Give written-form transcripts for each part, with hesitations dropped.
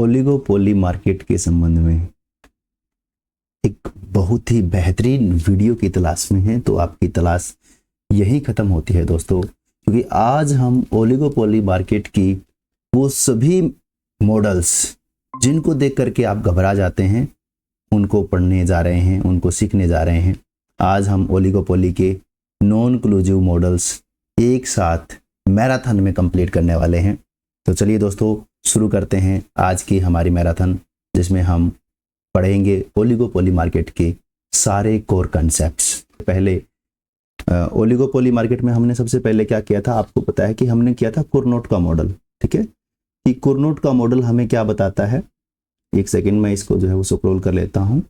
Oligopoly market के संबंध में एक बहुत ही बेहतरीन वीडियो की तलाश में हैं तो आपकी तलाश यही ख़त्म होती है दोस्तों, क्योंकि आज हम ओलिगोपोली मार्केट की वो सभी मॉडल्स जिनको देख करके आप घबरा जाते हैं उनको पढ़ने जा रहे हैं, उनको सीखने जा रहे हैं। आज हम ओलिगोपोली के नॉन क्लूसिव मॉडल्स एक साथ मैराथन में कंप्लीट करने वाले हैं। तो चलिए दोस्तों शुरू करते हैं आज की हमारी मैराथन, जिसमें हम पढ़ेंगे ओलिगोपोली मार्केट के सारे कोर कॉन्सेप्ट्स। पहले ओलिगोपोली मार्केट में हमने सबसे पहले क्या किया था, आपको पता है कि हमने किया था कुरनोट का मॉडल। ठीक है, कि कुरनोट का मॉडल हमें क्या बताता है। एक सेकंड में इसको जो है वो स्क्रॉल कर लेता हूं।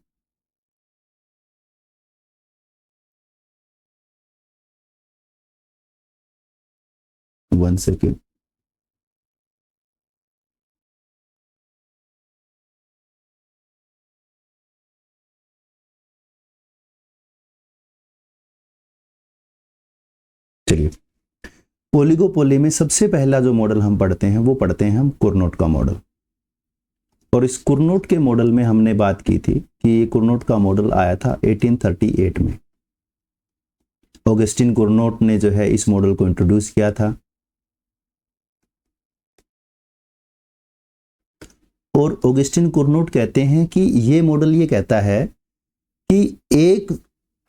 One second. चलिए, ओलिगोपोली में सबसे पहला जो मॉडल हम पढ़ते हैं वो पढ़ते हैं हम कुरनोट का मॉडल। और इस कुरनोट के मॉडल में हमने बात की थी कि ये कुरनोट का मॉडल आया था 1838 में। ऑगस्टिन कुरनोट ने जो है इस मॉडल को इंट्रोड्यूस किया था। और ऑगस्टिन कुरनोट कहते हैं कि ये मॉडल ये कहता है कि एक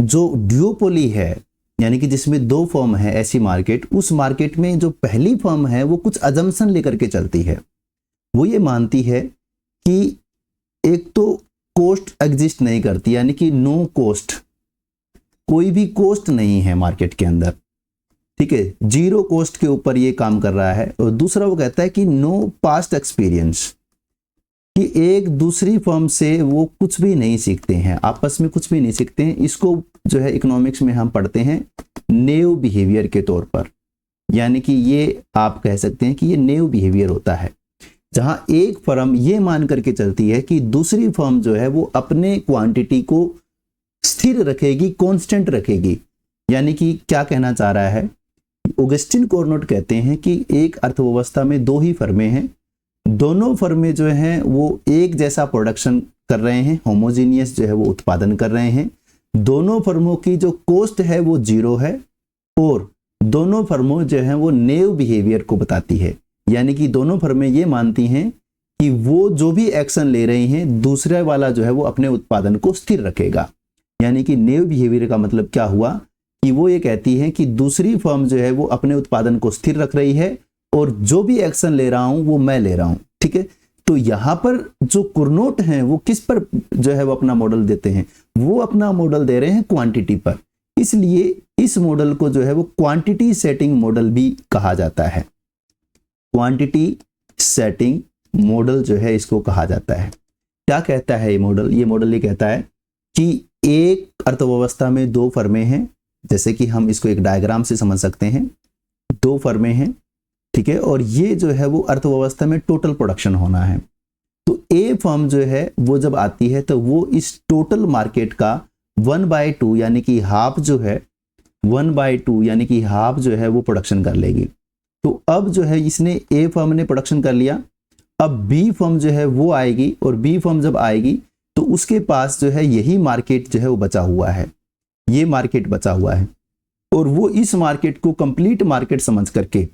जो ड्यूओपोली है, यानी कि जिसमें दो फर्म है ऐसी मार्केट, उस मार्केट में जो पहली फर्म है वो कुछ अजम्पशन लेकर के चलती है। वो ये मानती है कि एक तो कॉस्ट एग्जिस्ट नहीं करती, यानी कि नो कॉस्ट, कोई भी कॉस्ट नहीं है मार्केट के अंदर। ठीक है, जीरो कॉस्ट के ऊपर ये काम कर रहा है। और दूसरा वो कहता है कि नो पास्ट एक्सपीरियंस, कि एक दूसरी फर्म से वो कुछ भी नहीं सीखते हैं, आपस में कुछ भी नहीं सीखते हैं। इसको जो है इकोनॉमिक्स में हम पढ़ते हैं नेव बिहेवियर के तौर पर, यानी कि ये आप कह सकते हैं कि ये नेव बिहेवियर होता है, जहां एक फर्म ये मान करके चलती है कि दूसरी फर्म जो है वो अपने क्वांटिटी को स्थिर रखेगी, कांस्टेंट रखेगी। यानी कि क्या कहना चाह रहा है, ऑगस्टिन कुरनोट कहते हैं कि एक अर्थव्यवस्था में दो ही फर्में हैं, दोनों फर्में जो हैं वो एक जैसा प्रोडक्शन कर रहे हैं, होमोजीनियस जो है वो उत्पादन कर रहे हैं। दोनों फर्मों की जो कॉस्ट है वो जीरो है, और दोनों फर्मों जो है वो नेव बिहेवियर को बताती है। यानी कि दोनों फर्में ये मानती हैं कि वो जो भी एक्शन ले रही हैं दूसरे वाला जो है वो अपने उत्पादन को स्थिर रखेगा। यानी कि नेव बिहेवियर का मतलब क्या हुआ कि वो ये कहती है कि दूसरी फर्म जो है वो अपने उत्पादन को स्थिर रख रही है और जो भी एक्शन ले रहा हूं वो मैं ले रहा हूं। ठीक है, तो यहां पर जो कुरनोट हैं वो किस पर जो है वो अपना मॉडल देते हैं, वो अपना मॉडल दे रहे हैं क्वांटिटी पर। इसलिए इस मॉडल को जो है वो क्वांटिटी सेटिंग मॉडल भी कहा जाता है। क्वांटिटी सेटिंग मॉडल जो है इसको कहा जाता है। क्या कहता है ये मॉडल? ये मॉडल ये कहता है कि एक अर्थव्यवस्था में दो फर्में हैं, जैसे कि हम इसको एक डायग्राम से समझ सकते हैं। दो फर्में हैं, ठीक है, और ये जो है वो अर्थव्यवस्था में टोटल प्रोडक्शन होना है। तो ए फर्म जो है वो जब आती है तो वो इस टोटल मार्केट का 1/2 यानी कि हाफ जो है 1/2 यानी कि हाफ जो है वो प्रोडक्शन कर लेगी। तो अब जो है इसने ए फर्म ने प्रोडक्शन कर लिया, अब बी फर्म जो है वो आएगी, और बी फर्म जब आएगी तो उसके पास जो है यही मार्केट जो है वो बचा हुआ है, ये मार्केट बचा हुआ है। और वो इस मार्केट को कंप्लीट मार्केट समझ करके,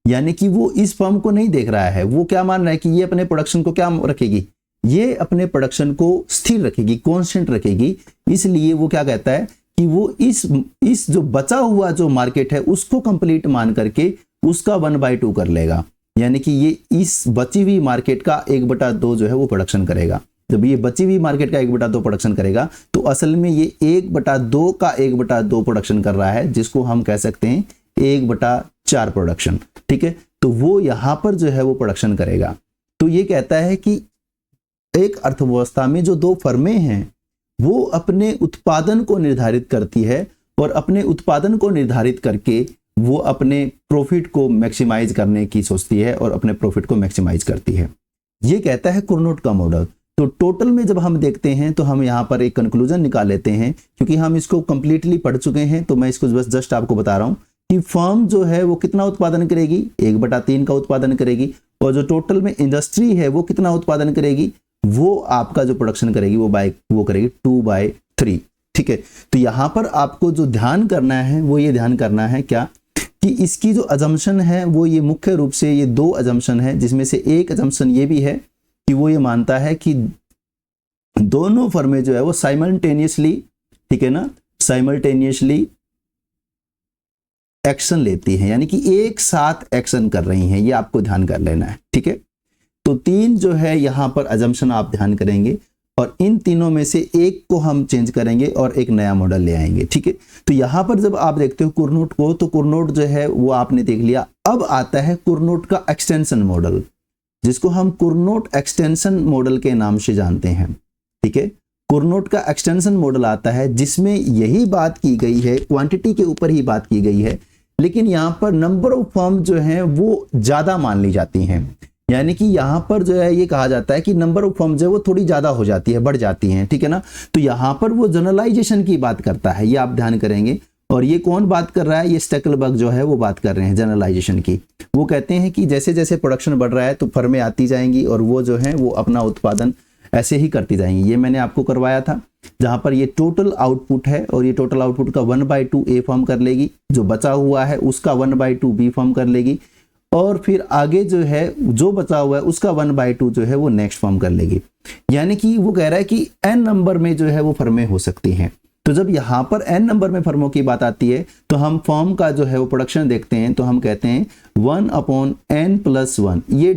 यानी कि वो इस फर्म को नहीं देख रहा है, वो क्या मान रहा है कि ये अपने प्रोडक्शन को क्या रखेगी, ये अपने प्रोडक्शन को स्थिर रखेगी, कांस्टेंट रखेगी। इसलिए वो क्या कहता है कि वो इस जो बचा हुआ जो मार्केट है उसको कंप्लीट मान करके उसका 1/2 कर लेगा। यानी कि ये इस बची हुई मार्केट का 1/2 जो है वो प्रोडक्शन करेगा। जब ये बची हुई मार्केट का 1/2 प्रोडक्शन करेगा तो असल में ये 1/2 का 1/2 प्रोडक्शन कर रहा है, जिसको हम कह सकते हैं 1/4 प्रोडक्शन। ठीक है, तो वो यहां पर जो है वो प्रोडक्शन करेगा। तो ये कहता है कि एक अर्थव्यवस्था में जो दो फर्में हैं वो अपने उत्पादन को निर्धारित करती है, और अपने उत्पादन को निर्धारित करके वो अपने प्रॉफिट को मैक्सिमाइज करने की सोचती है और अपने प्रॉफिट को मैक्सिमाइज करती है। ये कहता है कुरनोट का मॉडल। तो टोटल में जब हम देखते हैं तो हम यहाँ पर एक कंक्लूजन निकाल लेते हैं, क्योंकि हम इसको कंप्लीटली पढ़ चुके हैं। तो मैं इसको बस जस्ट आपको बता रहा हूँ कि फर्म जो है वो कितना उत्पादन करेगी, 1/3 का उत्पादन करेगी, और जो टोटल में इंडस्ट्री है वो कितना उत्पादन करेगी, वो आपका जो प्रोडक्शन करेगी वो करेगी 2/3। ठीक है, तो यहां पर आपको जो ध्यान करना है वो ये ध्यान करना है क्या, कि इसकी जो अजम्पशन है वो ये मुख्य रूप से ये 2 अजम्पशन है, जिसमें से एक अजम्पशन ये भी है कि वो ये मानता है कि दोनों फर्में जो है वो साइमल्टेनियसली, ठीक है ना, साइमल्टेनियसली एक्शन लेती हैं, यानी कि एक साथ एक्शन कर रही हैं, ये आपको ध्यान कर लेना है। ठीक है, तो 3 जो है यहां पर अजम्पशन आप ध्यान करेंगे और इन तीनों में से एक को हम चेंज करेंगे और एक नया मॉडल ले आएंगे। ठीक है, तो यहां पर जब आप देखते हो कुरनोट को, तो कुरनोट जो है वो आपने देख लिया। अब आता है कुरनोट का एक्सटेंशन मॉडल, जिसको हम कुरनोट एक्सटेंशन मॉडल के नाम से जानते हैं। ठीक है, कुरनोट का एक्सटेंशन मॉडल आता है जिसमें यही बात की गई है, क्वांटिटी के ऊपर ही बात की गई है, लेकिन यहां पर नंबर ऑफ फर्म जो है वो ज्यादा मान ली जाती हैं। यानी कि यहां पर जो है ये कहा जाता है कि नंबर ऑफ फर्म जो है वो थोड़ी ज्यादा हो जाती है, बढ़ जाती हैं। ठीक है ना, तो यहां पर वो जनरलाइजेशन की बात करता है, ये आप ध्यान करेंगे। और ये कौन बात कर रहा है, ये स्टेकलबर्ग जो है वो बात कर रहे हैं जनरलाइजेशन की। वो कहते हैं कि जैसे जैसे प्रोडक्शन बढ़ रहा है तो फर्में आती जाएंगी और वो जो है वो अपना उत्पादन ऐसे ही करती जाएंगी। ये मैंने आपको करवाया था, जहां पर ये टोटल आउटपुट है और ये टोटल आउटपुट का 1/2 ए फॉर्म कर लेगी, जो बचा हुआ है उसका 1/2 बी फॉर्म कर लेगी, और फिर आगे जो है जो बचा हुआ है उसका 1/2 जो है वो नेक्स्ट फॉर्म कर लेगी। यानी कि वो कह रहा है कि n नंबर में जो है वो फर्में हो सकती हैं। तो जब यहाँ पर n नंबर में फर्मों की बात आती है तो हम फॉर्म का जो है वो प्रोडक्शन देखते हैं, तो हम कहते हैं 1/n+1। ये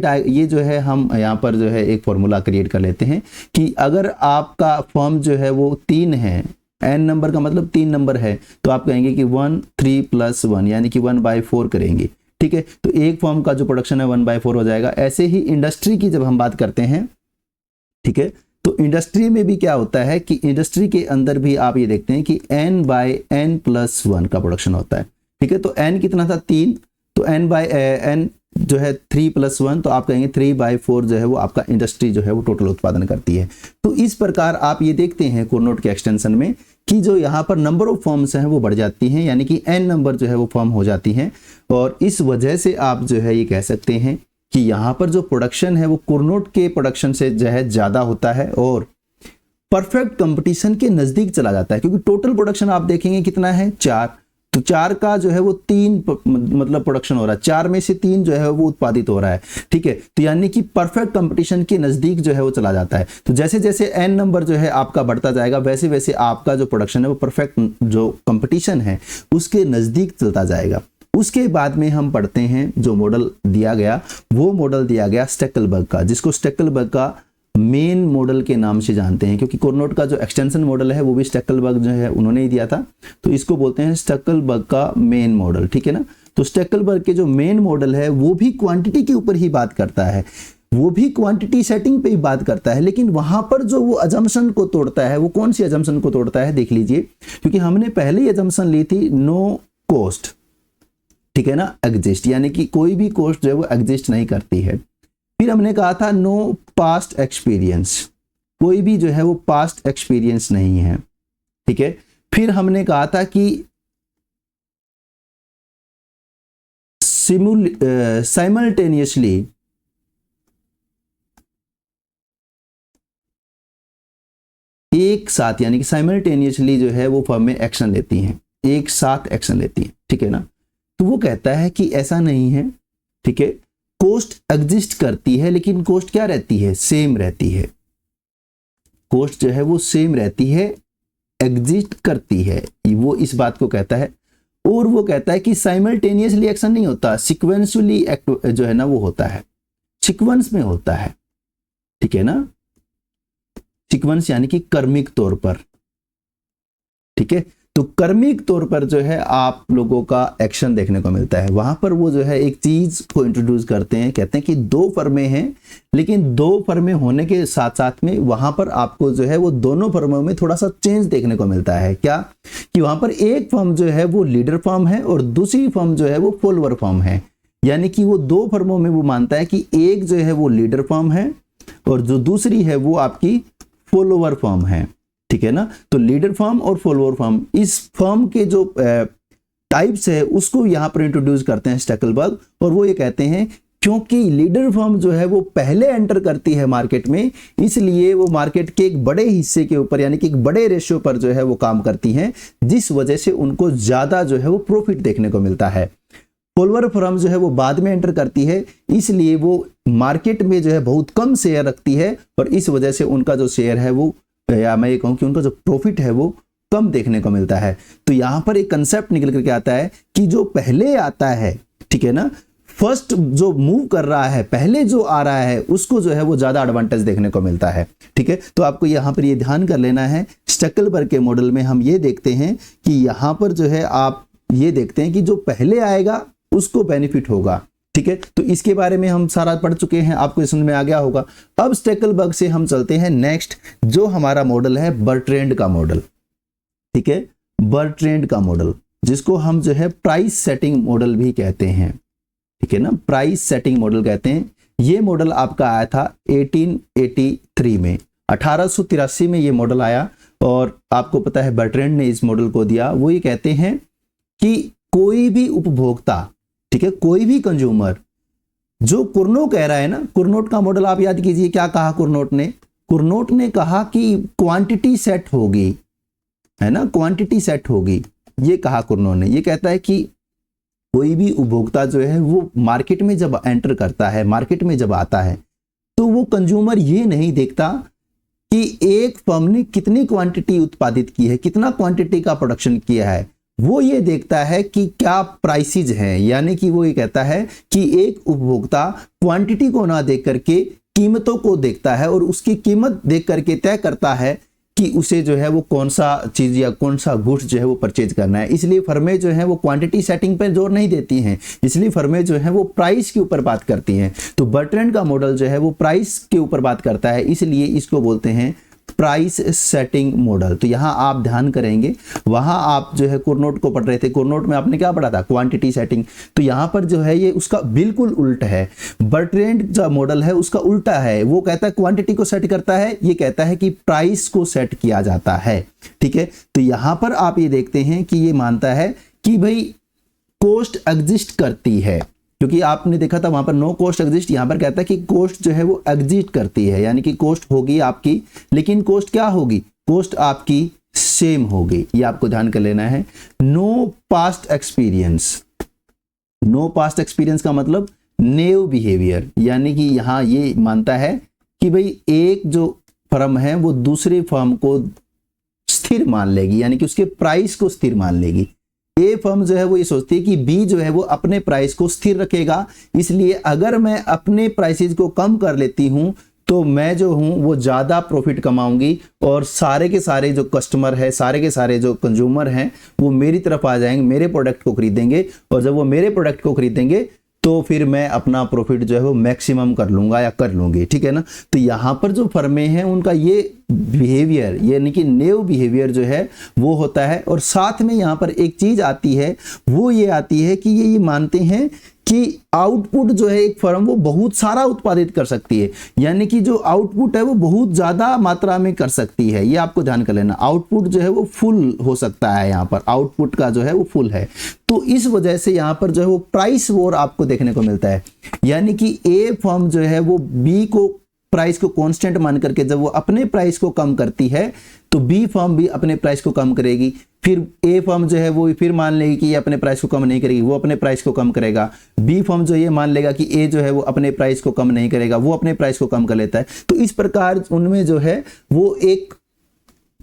जो है हम यहाँ पर जो है एक फॉर्मूला क्रिएट कर लेते हैं कि अगर आपका फॉर्म जो है वो 3 है, n नंबर का मतलब 3 नंबर है, तो आप कहेंगे कि 1 3 + 1 यानी कि 1/4 करेंगे। ठीक है, तो एक फॉर्म का जो प्रोडक्शन है 1/4 हो जाएगा। ऐसे ही इंडस्ट्री की जब हम बात करते हैं, ठीक है, तो इंडस्ट्री में भी क्या होता है कि इंडस्ट्री के अंदर भी आप ये देखते हैं कि n/n+1 का प्रोडक्शन होता है। ठीक है, तो n कितना था 3, तो n/n जो है 3 + 1, तो आप कहेंगे 3/4 जो है वो आपका इंडस्ट्री जो है वो टोटल उत्पादन करती है। तो इस प्रकार आप ये देखते हैं कुरनोट के एक्सटेंशन में कि जो यहाँ पर नंबर ऑफ फॉर्म्स हैं वो बढ़ जाती हैं, यानी कि n नंबर जो है वो फॉर्म हो जाती हैं, और इस वजह से आप जो है ये कह सकते हैं कि यहाँ पर जो प्रोडक्शन है वो कुरनोट के प्रोडक्शन से जो है ज़्यादा होता है और परफेक्ट कंपटीशन के नज़दीक चला जाता है। क्योंकि टोटल प्रोडक्शन आप देखेंगे कितना है 4, तो 4 का जो है वो 3 मतलब प्रोडक्शन हो रहा है, 4 में से 3 जो है वो उत्पादित हो रहा है। ठीक है, तो यानी कि परफेक्ट कंपटीशन के नज़दीक जो है वो चला जाता है। तो जैसे जैसे n नंबर जो है आपका बढ़ता जाएगा, वैसे वैसे आपका जो प्रोडक्शन है वो परफेक्ट जो कंपटीशन है उसके नज़दीक चलता जाएगा। उसके बाद में हम पढ़ते हैं जो मॉडल दिया गया, वो मॉडल दिया गया स्टेकलबर्ग का, जिसको स्टेकलबर्ग का मेन मॉडल के नाम से जानते हैं। क्योंकि कुरनोट का जो एक्सटेंशन मॉडल है वो भी स्टेकलबर्ग जो है उन्होंने ही दिया था, तो इसको बोलते हैं स्टेकलबर्ग का मेन मॉडल। ठीक है ना, तो स्टेकलबर्ग के जो मेन मॉडल है वो भी क्वांटिटी के ऊपर ही बात करता है, वो भी क्वांटिटी सेटिंग पे ही बात करता है, लेकिन वहां पर जो वो अजम्पशन को तोड़ता है, वो कौन सी अजम्पशन को तोड़ता है देख लीजिए। क्योंकि हमने पहले ही अजम्पशन ली थी नो कॉस्ट, ठीक है ना, एग्जिस्ट, यानी कि कोई भी कॉस्ट जो है वो एग्जिस्ट नहीं करती है। फिर हमने कहा था नो पास्ट एक्सपीरियंस, कोई भी जो है वो पास्ट एक्सपीरियंस नहीं है। ठीक है, फिर हमने कहा था कि साइमल्टेनियसली एक साथ, यानी कि साइमल्टेनियसली जो है वो फर्म में एक्शन लेती हैं, एक साथ एक्शन लेती हैं। ठीक है ना, तो वो कहता है कि ऐसा नहीं है। ठीक है, कॉस्ट एग्जिस्ट करती है, लेकिन कॉस्ट क्या रहती है, सेम रहती है। कॉस्ट जो है वो सेम रहती है, एग्जिस्ट करती है, वो इस बात को कहता है। और वो कहता है कि साइमल्टेनियसली एक्शन नहीं होता, सिक्वेंशियली एक्ट जो है ना वो होता है, सीक्वेंस में होता है। ठीक है ना, सीक्वेंस यानी कि क्रमिक तौर पर। ठीक है, तो क्रमिक तौर पर जो है आप लोगों का एक्शन देखने को मिलता है। वहां पर वो जो है एक चीज को इंट्रोड्यूस करते हैं, कहते हैं कि 2 फर्में हैं, लेकिन 2 फर्में होने के साथ साथ में वहां पर आपको जो है वो दोनों फर्मों में थोड़ा सा चेंज देखने को मिलता है। क्या कि वहां पर एक फर्म जो है वो लीडर फर्म है और दूसरी फर्म जो है वो फॉलोअर फर्म है। यानी कि वो 2 फर्मों में वो मानता है कि एक जो है वो लीडर फर्म है और जो दूसरी है वो आपकी फॉलोअर फर्म है। ठीक है ना, तो लीडर फर्म और फॉलोअर फर्म, इस फर्म के जो टाइप्स है उसको यहां पर इंट्रोड्यूस करते हैं स्टेकलबर्ग, और वो ये कहते हैं क्योंकि लीडर फर्म जो है वो पहले एंटर करती है मार्केट में, इसलिए वो मार्केट के एक बड़े हिस्से के ऊपर यानी कि एक बड़े रेशियो पर जो है वो काम करती हैं, जिस वजह से उनको ज्यादा जो है वो प्रॉफिट देखने को मिलता है। फॉलोअर फर्म जो है वो बाद में एंटर करती है, इसलिए वो मार्केट में जो है बहुत कम शेयर रखती है और इस वजह से उनका जो शेयर है वो, या मैं ये कहूँ कि उनका जो प्रॉफिट है वो कम देखने को मिलता है। तो यहाँ पर एक कंसेप्ट निकल करके आता है कि जो पहले आता है, ठीक है ना, फर्स्ट जो मूव कर रहा है, पहले जो आ रहा है, उसको जो है वो ज्यादा एडवांटेज देखने को मिलता है। ठीक है, तो आपको यहाँ पर ये ध्यान कर लेना है। स्टैकलबर्ग के मॉडल में हम ये देखते हैं कि यहाँ पर जो है आप ये देखते हैं कि जो पहले आएगा उसको बेनिफिट होगा। ठीक है, तो इसके बारे में हम सारा पढ़ चुके हैं, आपको समझ में आ गया होगा। अब स्टैकलबर्ग से हम चलते हैं नेक्स्ट, जो हमारा मॉडल है बर्ट्रैंड का मॉडल। ठीक है, बर्ट्रैंड का मॉडल, जिसको हम जो है प्राइस सेटिंग मॉडल भी कहते हैं। ठीक है ना, प्राइस सेटिंग मॉडल कहते हैं। ये मॉडल आपका आया था 1883 में, 1883 में ये मॉडल आया और आपको पता है बर्ट्रैंड ने इस मॉडल को दिया। वो ये कहते हैं कि कोई भी उपभोक्ता, ठीक है, कोई भी कंज्यूमर, जो कुर्नो कह रहा है ना, कुर्नोट का मॉडल आप याद कीजिए, क्या कहा कुर्नोट ने? कुर्नोट ने कहा कि क्वांटिटी सेट होगी, है ना, क्वांटिटी सेट होगी, ये कहा कुर्नोट ने। ये कहता है कि कोई भी उपभोक्ता जो है वो मार्केट में जब एंटर करता है, मार्केट में जब आता है, तो वो कंज्यूमर ये नहीं देखता कि एक फर्म ने कितनी क्वांटिटी उत्पादित की है, कितना क्वांटिटी का प्रोडक्शन किया है, वो ये देखता है कि क्या प्राइसेज हैं। यानी कि वो ये कहता है कि एक उपभोक्ता क्वांटिटी को ना देख करके कीमतों को देखता है और उसकी कीमत देख करके तय करता है कि उसे जो है वो कौन सा चीज या कौन सा गुड्स जो है वो परचेज करना है। इसलिए फर्में जो है वो क्वांटिटी सेटिंग पर जोर नहीं देती हैं, इसलिए फर्में जो है वो प्राइस के ऊपर बात करती हैं। तो बर्ट्रैंड का मॉडल जो है वो प्राइस के ऊपर बात करता है, इसलिए इसको बोलते हैं प्राइस सेटिंग मॉडल। तो यहां आप ध्यान करेंगे, वहां आप जो है कुर्नोट को पढ़ रहे थे, कुर्नोट में आपने क्या पढ़ा था? Quantity setting. तो यहां पर जो है ये उसका बिल्कुल उल्टा है। बर्ट्रैंड जो मॉडल है उसका उल्टा है, वो कहता है क्वांटिटी को सेट करता है, ये कहता है कि प्राइस को सेट किया जाता है। ठीक है, तो यहां पर आप ये देखते हैं कि ये मानता है कि भाई कॉस्ट एग्जिस्ट करती है, क्योंकि आपने देखा था वहां पर नो कॉस्ट एग्जिस्ट, यहां पर कहता है कि कॉस्ट जो है वो एग्जिस्ट करती है, यानी कि कॉस्ट होगी आपकी, लेकिन कॉस्ट क्या होगी? कॉस्ट आपकी सेम होगी। ये आपको ध्यान कर लेना है। No past experience, no past experience का मतलब नेव बिहेवियर, यानी कि यहां ये मानता है कि भाई एक जो फर्म है वो दूसरे फर्म को स्थिर मान लेगी, यानी कि उसके प्राइस को स्थिर मान लेगी। ए फर्म जो है वो ये सोचती है कि बी जो है वो अपने प्राइस को स्थिर रखेगा, इसलिए अगर मैं अपने प्राइसेस को कम कर लेती हूं तो मैं जो हूं वो ज्यादा प्रॉफिट कमाऊंगी और सारे के सारे जो कस्टमर है, सारे के सारे जो कंज्यूमर हैं वो मेरी तरफ आ जाएंगे, मेरे प्रोडक्ट को खरीदेंगे, और जब वो मेरे प्रोडक्ट को खरीदेंगे तो फिर मैं अपना प्रॉफिट जो है वो मैक्सिमम कर लूंगा या कर लूंगी। ठीक है ना, तो यहां पर जो फर्में हैं उनका ये बिहेवियर, यानी कि नेव बिहेवियर जो है वो होता है। और साथ में यहां पर एक चीज आती है, वो ये आती है कि ये मानते हैं कि आउटपुट जो है एक फर्म वो बहुत सारा उत्पादित कर सकती है, यानी कि जो आउटपुट है वो बहुत ज्यादा मात्रा में कर सकती है। ये आपको ध्यान कर लेना, आउटपुट जो है वो फुल हो सकता है, यहाँ पर आउटपुट का जो है वो फुल है। तो इस वजह से यहाँ पर जो है वो प्राइस वॉर आपको देखने को मिलता है, यानी कि ए फर्म जो है वो बी को प्राइस को कांस्टेंट मान करके जब वो अपने प्राइस को कम करती है तो बी फर्म भी अपने प्राइस को कम करेगी। फिर ए फर्म जो है वो फिर मान लेगी कि ये अपने प्राइस को कम नहीं करेगी, वो अपने प्राइस को कम करेगा। बी फर्म जो ये मान लेगा कि ए जो है वो अपने प्राइस को कम नहीं करेगा, वो अपने प्राइस को कम कर लेता है। तो इस प्रकार उनमें जो है वो एक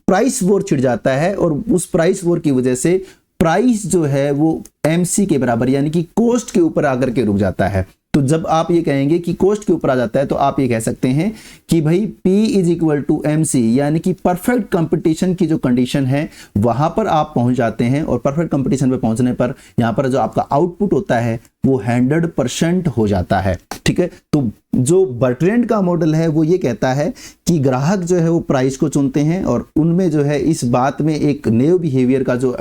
प्राइस वॉर छिड़ जाता है और उस प्राइस वॉर की वजह से प्राइस जो है वो एमसी के बराबर, यानी कि कॉस्ट के ऊपर आकर के रुक जाता है। तो जब आप ये कहेंगे कि कॉस्ट के ऊपर आ जाता है तो आप ये कह सकते हैं कि भाई P is equal to MC, यानी कि परफेक्ट कंपटीशन की जो कंडीशन है वहां पर आप पहुंच जाते हैं। और परफेक्ट कंपटीशन पे पहुंचने पर यहाँ पर जो आपका आउटपुट होता है वो 100% हो जाता है। ठीक है, तो जो बर्ट्रैंड का मॉडल है वो ये कहता है कि ग्राहक जो है वो प्राइस को चुनते हैं और उनमें जो है इस बात में एक नेव बिहेवियर का जो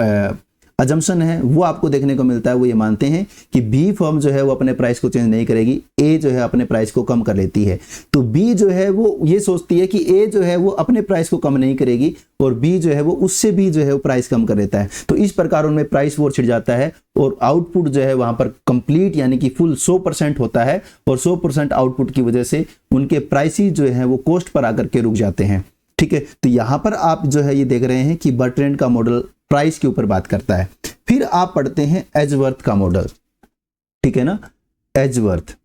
अजम्पशन है वो आपको देखने को मिलता है। वो ये मानते हैं कि बी फर्म जो है वो अपने प्राइस को चेंज नहीं करेगी, ए जो है अपने प्राइस को कम कर लेती है। तो बी जो है वो ये सोचती है कि ए जो है वो अपने प्राइस को कम नहीं करेगी और बी जो है वो उससे भी जो है वो प्राइस कम कर लेता है। तो इस प्रकार उनमें प्राइस वॉर छिड़ जाता है और आउटपुट जो है वहां पर कंप्लीट यानी कि फुल 100% होता है और 100% आउटपुट की वजह से उनके प्राइसेस जो है वो कॉस्ट पर आकर के रुक जाते हैं। ठीक है, तो यहां पर आप जो है ये देख रहे हैं कि बर्ट्रैंड का मॉडल प्राइस के ऊपर बात करता है। फिर आप पढ़ते हैं एजवर्थ का मॉडल, ठीक है ना, एजवर्थ।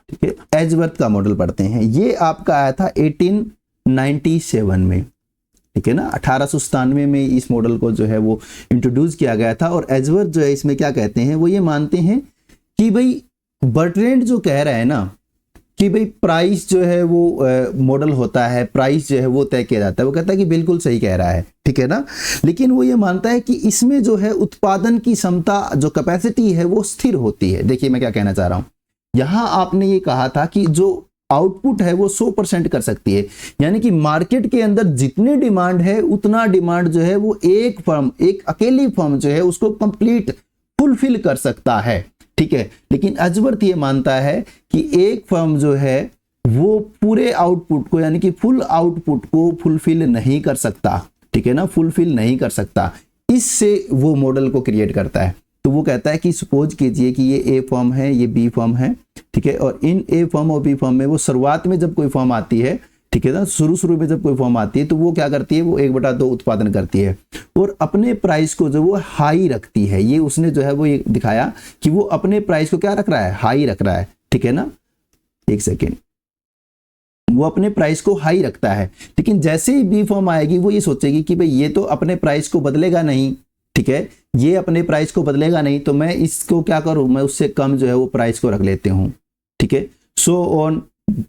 ठीक है, एजवर्थ का मॉडल पढ़ते हैं। ये आपका आया था 1897 में, ठीक है ना, 1897 में इस मॉडल को जो है वो इंट्रोड्यूस किया गया था। और एजवर्थ जो है इसमें क्या कहते हैं, वो ये मानते हैं कि भाई बर्ट्रैंड जो कह रहा है ना कि भाई प्राइस जो है वो मॉडल होता है, प्राइस जो है वो तय किया जाता है, वो कहता है कि बिल्कुल सही कह रहा है, ठीक है ना। लेकिन वो ये मानता है कि इसमें जो है उत्पादन की क्षमता जो कैपेसिटी है वो स्थिर होती है। देखिए मैं क्या कहना चाह रहा हूं, यहां आपने ये कहा था कि जो आउटपुट है वो 100% कर सकती है, यानी कि मार्केट के अंदर जितनी डिमांड है उतना डिमांड जो है वो एक फर्म, एक अकेली फर्म जो है उसको कंप्लीट फुलफिल कर सकता है, ठीक है। लेकिन एजवर्थ ये मानता है कि एक फर्म जो है वो पूरे आउटपुट को यानी कि फुल आउटपुट को फुलफिल नहीं कर सकता, ठीक है ना, फुलफिल नहीं कर सकता। इससे वो मॉडल को क्रिएट करता है। तो वो कहता है कि सपोज कीजिए कि ये ए फर्म है, ये बी फर्म है, ठीक है, और इन ए फर्म और बी फर्म में वो शुरुआत में जब कोई फर्म आती है, ठीक है ना, शुरू में जब कोई फर्म आती है तो वो क्या करती है, वो 1/2 उत्पादन करती है और अपने प्राइस को जो वो हाई रखती है। ये उसने जो है वो ये दिखाया कि वो अपने प्राइस को क्या रख रहा है, हाई रख रहा है, ठीक है ना। एक सेकेंड, वो अपने प्राइस को हाई रखता है। लेकिन जैसे ही बी फर्म आएगी वो ये सोचेगी कि भाई ये तो अपने प्राइस को बदलेगा नहीं, ठीक है, ये अपने प्राइस को बदलेगा नहीं, तो मैं इसको क्या करूं, मैं उससे कम जो है वो प्राइस को रख लेते हूं, ठीक है। सो ऑन,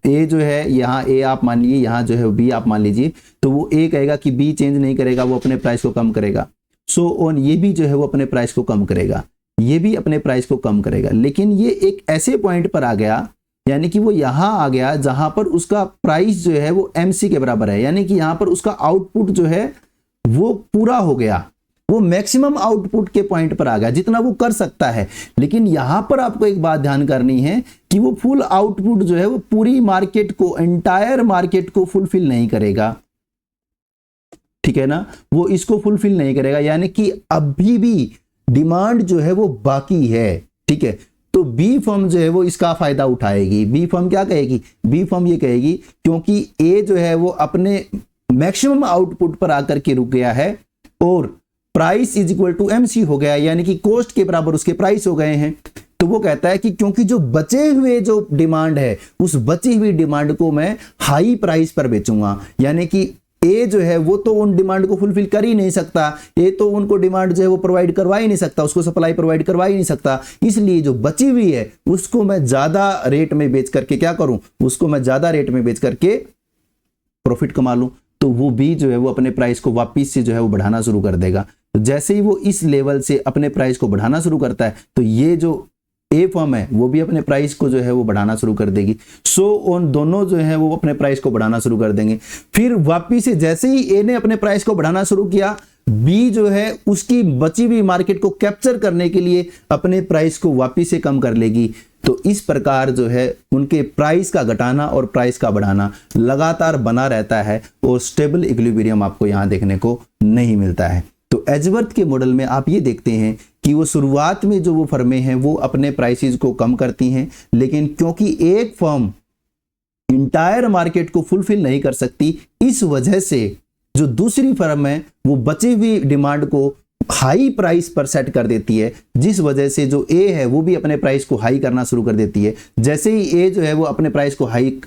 ए जो है यहाँ ए आप मान लीजिए, यहाँ जो है बी आप मान लीजिए, तो वो ए कहेगा कि बी चेंज नहीं करेगा, वो अपने प्राइस को कम करेगा। सो ऑन, ये भी जो है वो अपने प्राइस को कम करेगा, ये भी अपने प्राइस को कम करेगा। लेकिन ये एक ऐसे पॉइंट पर आ गया, यानी कि वो यहाँ आ गया जहां पर उसका प्राइस जो है वो MC के बराबर है, यानी कि यहाँ पर उसका आउटपुट जो है वो पूरा हो गया, वो मैक्सिमम आउटपुट के पॉइंट पर आ गया जितना वो कर सकता है। लेकिन यहां पर आपको एक बात ध्यान करनी है कि वो फुल आउटपुट जो है वो पूरी मार्केट को, एंटायर मार्केट को फुलफिल नहीं करेगा, ठीक है ना, वो इसको फुलफिल नहीं करेगा, यानी कि अभी भी डिमांड जो है वो बाकी है, ठीक है। तो बी फर्म जो है वो इसका फायदा उठाएगी। बी फर्म क्या कहेगी, बी फर्म ये कहेगी क्योंकि ए जो है वो अपने मैक्सिमम आउटपुट पर आकर के रुक गया है और price is equal to MC हो गया, यानी कि कॉस्ट के बराबर उसके प्राइस हो गए हैं। तो वो कहता है कि क्योंकि जो बचे हुए जो डिमांड है उस बची हुई डिमांड को मैं हाई प्राइस पर बेचूंगा, यानी कि ए जो है वो तो उन डिमांड को फुलफिल कर ही नहीं सकता, ए तो उनको डिमांड जो है वो प्रोवाइड करवा ही नहीं सकता, उसको सप्लाई प्रोवाइड करवा ही नहीं सकता, इसलिए जो बची हुई है उसको मैं ज्यादा रेट में बेच करके क्या करूं, उसको मैं ज्यादा रेट में बेच करके प्रॉफिट कमा लूं। तो वो बी जो है वो अपने प्राइस को वापिस से जो है वो बढ़ाना शुरू कर देगा। तो जैसे ही वो इस लेवल से अपने प्राइस को बढ़ाना शुरू करता है तो ये जो ए फर्म है वो भी अपने प्राइस को जो है वो बढ़ाना शुरू कर देगी। सो ऑन, दोनों जो है वो अपने प्राइस को बढ़ाना शुरू कर देंगे। फिर वापिस से जैसे ही ए ने अपने प्राइस को बढ़ाना शुरू किया, बी जो है उसकी बची हुई मार्केट को कैप्चर करने के लिए अपने प्राइस को वापिस से कम कर लेगी। तो इस प्रकार जो है उनके प्राइस का घटाना और प्राइस का बढ़ाना लगातार बना रहता है और स्टेबल इक्विलिब्रियम आपको यहां देखने को नहीं मिलता है। तो एजवर्थ के मॉडल में आप ये देखते हैं कि वो शुरुआत में जो वो फर्में हैं वो अपने प्राइसेस को कम करती हैं, लेकिन क्योंकि एक फर्म इंटायर मार्केट को फुलफिल नहीं कर सकती, इस वजह से जो दूसरी फर्म है वो बची हुई डिमांड को हाई प्राइस पर सेट कर देती है, जिस वजह से जो ए है वो भी अपने प्राइस को हाई करना शुरू कर देती है। जैसे ही ए जो है वो अपने प्राइस को हाई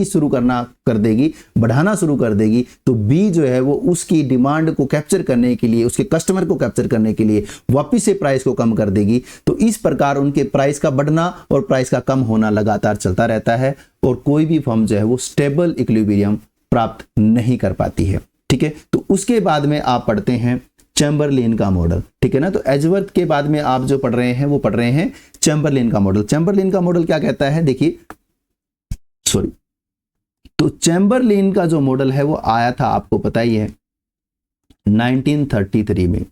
शुरू करना कर देगी, बढ़ाना शुरू कर देगी, तो बी जो है वो उसकी डिमांड को कैप्चर करने के लिए, उसके कस्टमर को कैप्चर करने के लिए वापिस से प्राइस को कम कर देगी। तो इस प्रकार उनके प्राइस का बढ़ना और प्राइस का कम होना लगातार चलता रहता है और कोई भी फर्म जो है वो स्टेबल इक्विलिब्रियम प्राप्त नहीं कर पाती है, ठीक है। तो उसके बाद में आप पढ़ते हैं चैम्बरलेन का मॉडल, ठीक है ना। तो एजवर्थ के बाद में आप जो पढ़ रहे हैं वो पढ़ रहे हैं चैम्बरलेन का मॉडल। चैम्बरलेन का मॉडल क्या कहता है, देखिए, सॉरी, तो चैम्बरलेन का जो मॉडल है वो आया था, आपको पता ही है, 1933 में।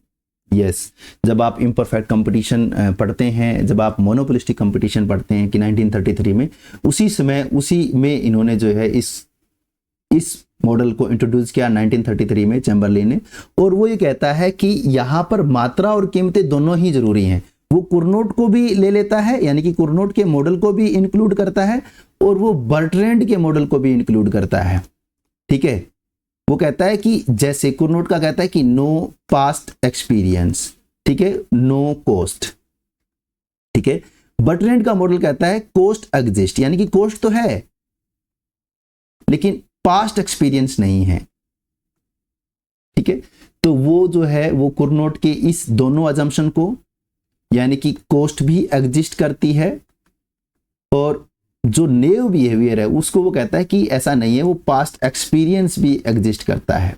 यस, जब आप इम्परफेक्ट कंपटीशन पढ़ते हैं, जब आप मोनोपोलिस्टिक कंपटीशन पढ़ते हैं कि 1933 में, उसी में इन्होंने जो है इस मॉडल को इंट्रोड्यूस किया 1933 में चैम्बरलेन ने। और वो ये कहता है कि यहाँ पर मात्रा और कीमतें दोनों ही जरूरी हैं। वो कुर्नोट को भी ले लेता है, यानी कि कुर्नोट के मॉडल को भी इंक्लूड करता है, और वो बर्ट्रैंड के मॉडल को भी इंक्लूड करता है। ठीक है, वो कहता है कि जैसे कुर्नोट का कहता है कि नो पास्ट एक्सपीरियंस, ठीक है, नो कॉस्ट। ठीक है, बर्ट्रैंड का मॉडल कहता है कॉस्ट एग्जिस्ट, यानी कि कॉस्ट तो है लेकिन पास्ट एक्सपीरियंस नहीं है। ठीक है, तो वो जो है वो कुर्नोट के इस दोनों अजम्पशन को, यानी कि कॉस्ट भी एग्जिस्ट करती है और जो नेव बिहेवियर है उसको वो कहता है कि ऐसा नहीं है, वो पास्ट एक्सपीरियंस भी एग्जिस्ट करता है।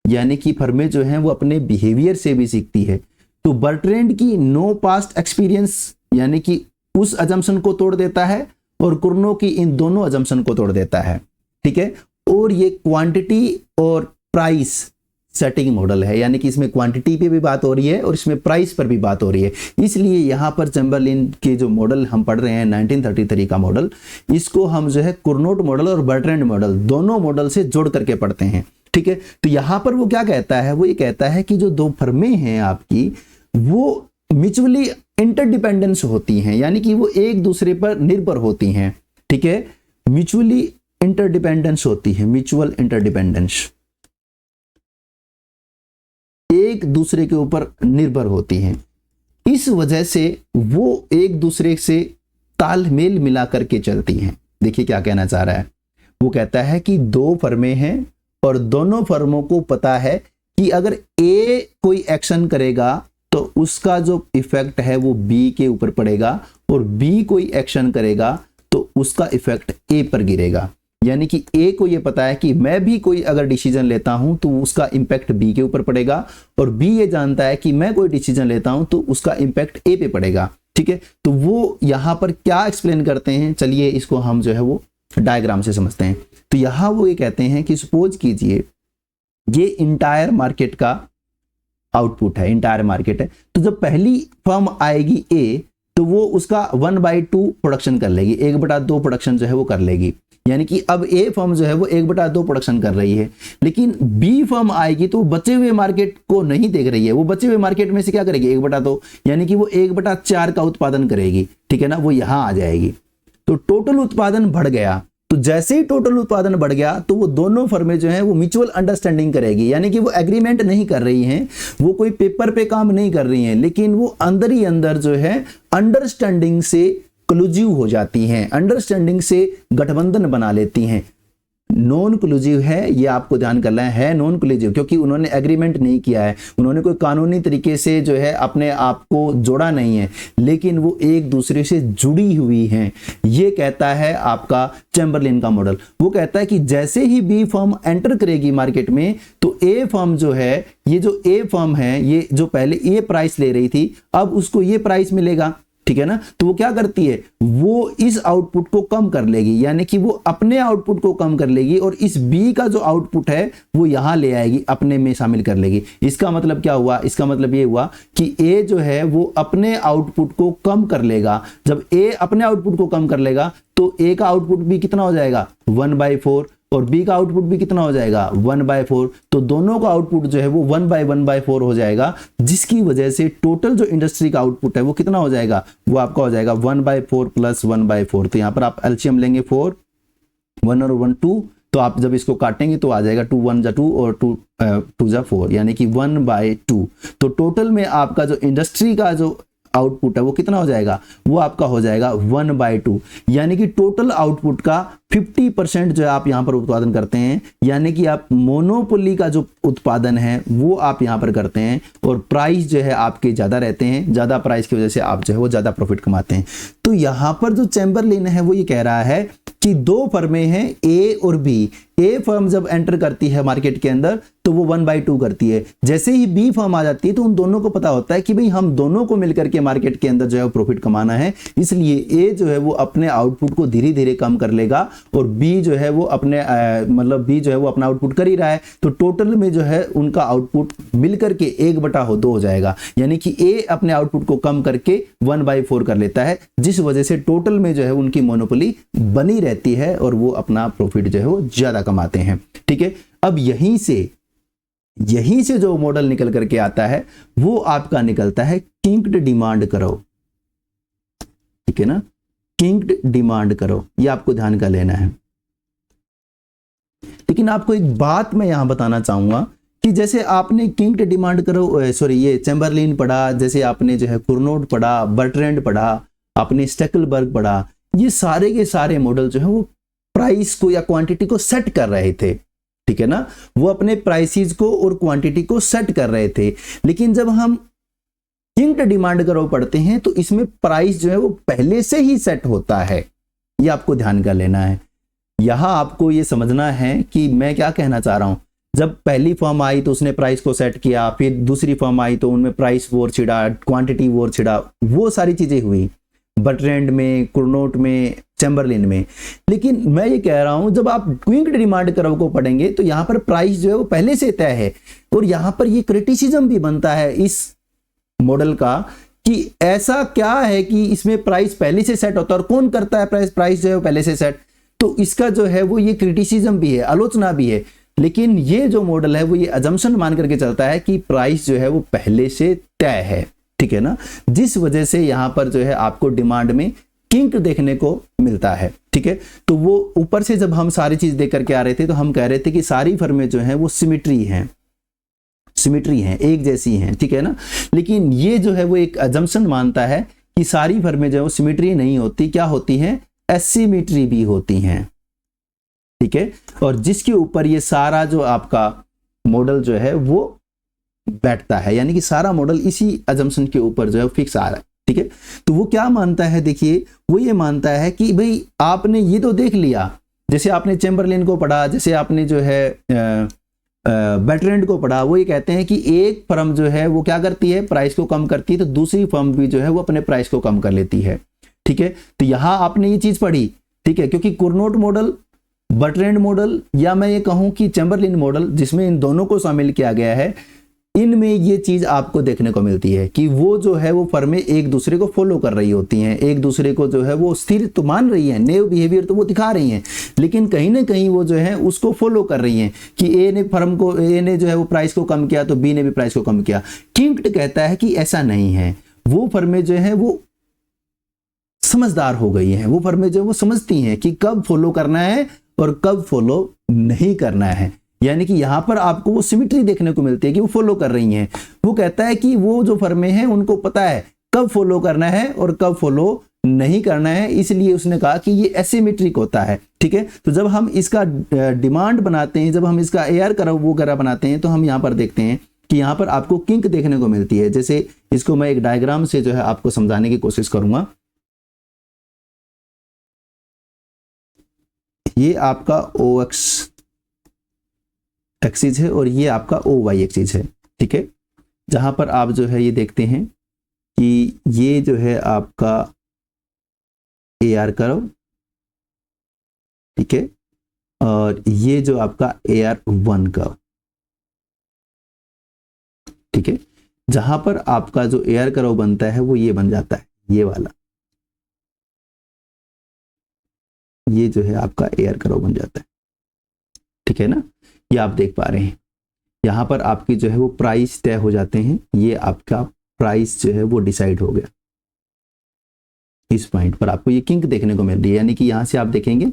यानी कि फर्में जो हैं वो अपने बिहेवियर से भी सीखती है। तो बर्ट्रैंड की नो पास्ट एक्सपीरियंस यानी कि उस अजम्पशन को तोड़ देता है, और कुर्नो की इन दोनों अजम्पशन को तोड़ देता है। ठीक है, और ये क्वांटिटी और प्राइस सेटिंग मॉडल है, यानी कि इसमें क्वांटिटी पे भी बात हो रही है और इसमें प्राइस पर भी बात हो रही है। इसलिए यहाँ पर चैम्बरलेन के जो मॉडल हम पढ़ रहे हैं 1933 का मॉडल, इसको हम जो है कुर्नोट मॉडल और बर्ट्रैंड मॉडल दोनों मॉडल से जोड़ करके पढ़ते हैं। ठीक है, तो यहाँ पर वो क्या कहता है, वो ये कहता है कि जो दो फर्में हैं आपकी वो म्यूचुअली इंटरडिपेंडेंस होती हैं, यानी कि वो एक दूसरे पर निर्भर होती हैं। ठीक है, म्यूचुअली इंटरडिपेंडेंस होती है, म्यूचुअल इंटरडिपेंडेंस, एक दूसरे के ऊपर निर्भर होती हैं। इस वजह से वो एक दूसरे से तालमेल मिला करके चलती हैं। देखिए क्या कहना चाह रहा है, वो कहता है कि दो फर्में हैं और दोनों फर्मों को पता है कि अगर ए कोई एक्शन करेगा तो उसका जो इफेक्ट है वो बी के ऊपर पड़ेगा, और बी कोई एक्शन करेगा तो उसका इफेक्ट ए पर गिरेगा। यानी कि ए को ये पता है कि मैं भी कोई अगर डिसीजन लेता हूं तो उसका इंपैक्ट बी के ऊपर पड़ेगा, और बी ये जानता है कि मैं कोई डिसीजन लेता हूं तो उसका इंपैक्ट ए पे पड़ेगा। ठीक है, तो वो यहां पर क्या एक्सप्लेन करते हैं, चलिए इसको हम जो है वो डायग्राम से समझते हैं। तो यहां वो ये कहते हैं कि सपोज कीजिए ये इंटायर मार्केट का आउटपुट है, इंटायर मार्केट है। तो जब पहली फर्म आएगी ए, तो वो उसका 1/2 प्रोडक्शन कर लेगी, 1/2 प्रोडक्शन जो है वो कर लेगी। यानी कि अब ए फर्म जो है वो 1/2 प्रोडक्शन कर रही है, लेकिन बी फर्म आएगी तो बचे हुए मार्केट को नहीं देख रही है। वो बचे हुए मार्केट में से क्या करेगी, 1/2, यानी कि वो 1/4 का उत्पादन करेगी। ठीक है ना, वो यहां आ जाएगी। तो टोटल उत्पादन बढ़ गया। तो जैसे ही टोटल उत्पादन बढ़ गया तो वो दोनों फर्में जो हैं वो म्यूचुअल अंडरस्टैंडिंग करेगी, यानी कि वो एग्रीमेंट नहीं कर रही हैं, वो कोई पेपर पे काम नहीं कर रही हैं, लेकिन वो अंदर ही अंदर जो है अंडरस्टैंडिंग से क्लूजिव हो जाती हैं, अंडरस्टैंडिंग से गठबंधन बना लेती हैं। नॉन क्लूजिव है, ये आपको ध्यान करना है नॉन क्लूजिव, क्योंकि उन्होंने एग्रीमेंट नहीं किया है, उन्होंने कोई कानूनी तरीके से जो है अपने आप को जोड़ा नहीं है, लेकिन वो एक दूसरे से जुड़ी हुई हैं। ये कहता है आपका चैम्बरलेन का मॉडल। वो कहता है कि जैसे ही बी फर्म एंटर करेगी मार्केट में तो ए फर्म जो है, ये जो ए फर्म है, ये जो पहले ये प्राइस ले रही थी, अब उसको ये प्राइस मिलेगा। ठीक है ना, तो वो क्या करती है, वो इस आउटपुट को कम कर लेगी, यानी कि वो अपने आउटपुट को कम कर लेगी और इस बी का जो आउटपुट है वो यहां ले आएगी, अपने में शामिल कर लेगी। इसका मतलब क्या हुआ, इसका मतलब ये हुआ कि ए जो है वो अपने आउटपुट को कम कर लेगा। जब ए अपने आउटपुट को कम कर लेगा तो ए का आउटपुट भी कितना हो जाएगा, 1/4, और बी का आउटपुट भी कितना हो जाएगा, 1/4। तो दोनों का आउटपुट जो है वो 1/1/4 हो जाएगा, जिसकी वजह से टोटल जो इंडस्ट्री का आउटपुट है वो कितना हो जाएगा, वो आपका हो जाएगा 1/4 + 1/4। तो यहां पर आप एलसीएम लेंगे 4, 1 और 1 2, तो आप जब इसको काटेंगे तो आ जाएगा 2 1 2 और 2 2 4, यानी कि 1/2। तो टोटल में आपका जो इंडस्ट्री का जो आउटपुट है वो कितना हो जाएगा, वो आपका हो जाएगा 1/2, यानी कि टोटल आउटपुट का 50% जो है आप यहां पर उत्पादन करते हैं, यानी कि आप मोनोपोली का जो उत्पादन है वो आप यहां पर करते हैं, और प्राइस जो है आपके ज्यादा रहते हैं, ज्यादा प्राइस की वजह से आप जो है वो ज्यादा प्रॉफिट कमाते हैं। तो यहां पर जो चैम्बरलेन है वो ये कह रहा है कि दो फर्में हैं ए और बी, ए फर्म जब एंटर करती है मार्केट के अंदर तो वो 1/2 करती है। जैसे ही बी फर्म आ जाती है तो उन दोनों को पता होता है कि भाई हम दोनों को मिलकर के मार्केट के अंदर जो है प्रॉफिट कमाना है, इसलिए ए जो है वो अपने आउटपुट को धीरे धीरे कम कर लेगा और बी जो है वो अपने मतलब बी जो है वो अपना आउटपुट कर ही रहा है, तो टोटल में जो है उनका आउटपुट मिलकर के 1/2 हो जाएगा, यानी कि ए अपने आउटपुट को कम करके 1/4 कर लेता है, जिस वजह से टोटल में जो है उनकी मोनोपोली बनी रहती है और वो अपना प्रॉफिट जो है वो ज्यादा कमाते हैं। ठीक है, अब यहीं से जो मॉडल निकल करके आता है वो आपका निकलता है किंक्ड डिमांड कर्व। ठीक है ना, किंक्ड डिमांड कर्व, ये आपको ध्यान का लेना है। लेकिन आपको एक बात मैं यहां बताना चाहूंगा कि जैसे आपने किंक्ड डिमांड कर्व ये चैम्बरलिन पढ़ा, जैसे आपने जो है कुर्नोट पढ़ा, बर्ट्रैंड पढ़ा, आपने स्टेकलबर्ग पढ़ा, ये सारे के सारे मॉडल जो है वो प्राइस को या क्वांटिटी को सेट कर रहे थे। ठीक है ना, वो अपने प्राइसेस को और क्वांटिटी को सेट कर रहे थे। लेकिन जब हम किंक्ड डिमांड कर्व पढ़ते हैं तो इसमें प्राइस जो है वो पहले से ही सेट होता है, ये आपको ध्यान कर लेना है। यहां आपको ये समझना है कि मैं क्या कहना चाह रहा हूं। जब पहली फर्म आई तो उसने प्राइस को सेट किया, फिर दूसरी फर्म आई तो उनमें प्राइस वॉर छिड़ा, क्वांटिटी वॉर छिड़ा, वो सारी चीजें हुई बर्ट्रैंड में, कुर्नोट में, चैम्बरलिन में। लेकिन मैं ये कह रहा हूं जब आप किंक्ड डिमांड कर्व को पढ़ेंगे तो यहां पर प्राइस जो है वो पहले से तय है, और यहां पर ये क्रिटिसिज्म भी बनता है इस मॉडल का कि ऐसा क्या है कि इसमें प्राइस पहले से सेट होता है, और कौन करता है प्राइस जो है पहले से सेट, तो इसका जो है वो ये क्रिटिसिज्म भी है, आलोचना भी है। लेकिन ये जो मॉडल है वो ये अजम्पशन मान करके चलता है कि प्राइस जो है वो पहले से तय है। ठीक है ना, जिस वजह से यहां पर जो है आपको डिमांड में किंक देखने को मिलता है। ठीक है, तो वो ऊपर से जब हम सारी चीज देख करके आ रहे थे तो हम कह रहे थे कि सारी फर्में जो है वो सिमिट्री हैं, एक जैसी हैं। ठीक है ना, लेकिन ये जो है वो एक अजम्पशन मानता है कि सारी फर्में जो है वो सिमिट्री नहीं होती, क्या होती हैं, एसिमिट्री भी होती हैं। ठीक है, और जिसके ऊपर ये सारा जो आपका मॉडल जो है वो बैठता है, यानी कि सारा मॉडल इसी अजम्पशन के ऊपर जो है फिक्स आ रहा है। ठीक है, तो वो क्या मानता है, देखिए वो ये मानता है कि भाई आपने ये तो देख लिया, जैसे आपने चैम्बरलिन को पढ़ा, जैसे आपने जो है बर्ट्रैंड को पढ़ा, वो ये कहते हैं कि एक फर्म जो है वो क्या करती है, प्राइस को कम करती है, तो दूसरी फर्म भी जो है वो अपने प्राइस को कम कर लेती है। ठीक है, तो यहां आपने ये चीज पढ़ी। ठीक है, क्योंकि कुर्नोट मॉडल, बर्ट्रैंड मॉडल, या मैं ये कहूं कि चैम्बरलिन मॉडल, जिसमें इन दोनों को शामिल किया गया है, इनमें ये चीज आपको देखने को मिलती है कि वो जो है वो फर्में एक दूसरे को फॉलो कर रही होती हैं, एक दूसरे को जो है वो स्थिर तो मान रही हैं, नेव बिहेवियर तो वो दिखा रही हैं, लेकिन कहीं ना कहीं वो जो है उसको फॉलो कर रही हैं कि ए ने जो है वो प्राइस को कम किया तो बी ने भी प्राइस को कम किया। किंक्ड कहता है कि ऐसा नहीं है, वो फर्में जो है वो समझदार हो गई हैं, वो फर्में जो है वो समझती हैं कि कब फॉलो करना है और कब फॉलो नहीं करना है, यानी कि यहां पर आपको वो सिमिट्री देखने को मिलती है कि वो फॉलो कर रही हैं। वो कहता है कि वो जो फर्में हैं उनको पता है कब फॉलो करना है और कब फॉलो नहीं करना है, इसलिए उसने कहा कि ये एसिमेट्रिक होता है। ठीक है, तो जब हम इसका डिमांड बनाते हैं, जब हम इसका AR कर्व वगैरह बनाते हैं, तो हम यहां पर देखते हैं कि यहां पर आपको किंक देखने को मिलती है। जैसे इसको मैं एक डायग्राम से जो है आपको समझाने की कोशिश करूंगा। ये आपका OX एक्सिस है और ये आपका OY एक्सिस है। ठीक है, जहां पर आप जो है ये देखते हैं कि ये जो है आपका AR कर्व, ठीक है, और ये जो आपका AR1 कर्व। ठीक है, जहां पर आपका जो AR कर्व बनता है वो ये बन जाता है, ये वाला, ये जो है आपका AR कर्व बन जाता है। ठीक है ना, ये आप देख पा रहे हैं, यहां पर आपकी जो है वो प्राइस तय हो जाते हैं, ये आपका प्राइस जो है वो डिसाइड हो गया। इस पॉइंट पर आपको ये किंक देखने को मिल रही है, यानी कि यहां से आप देखेंगे,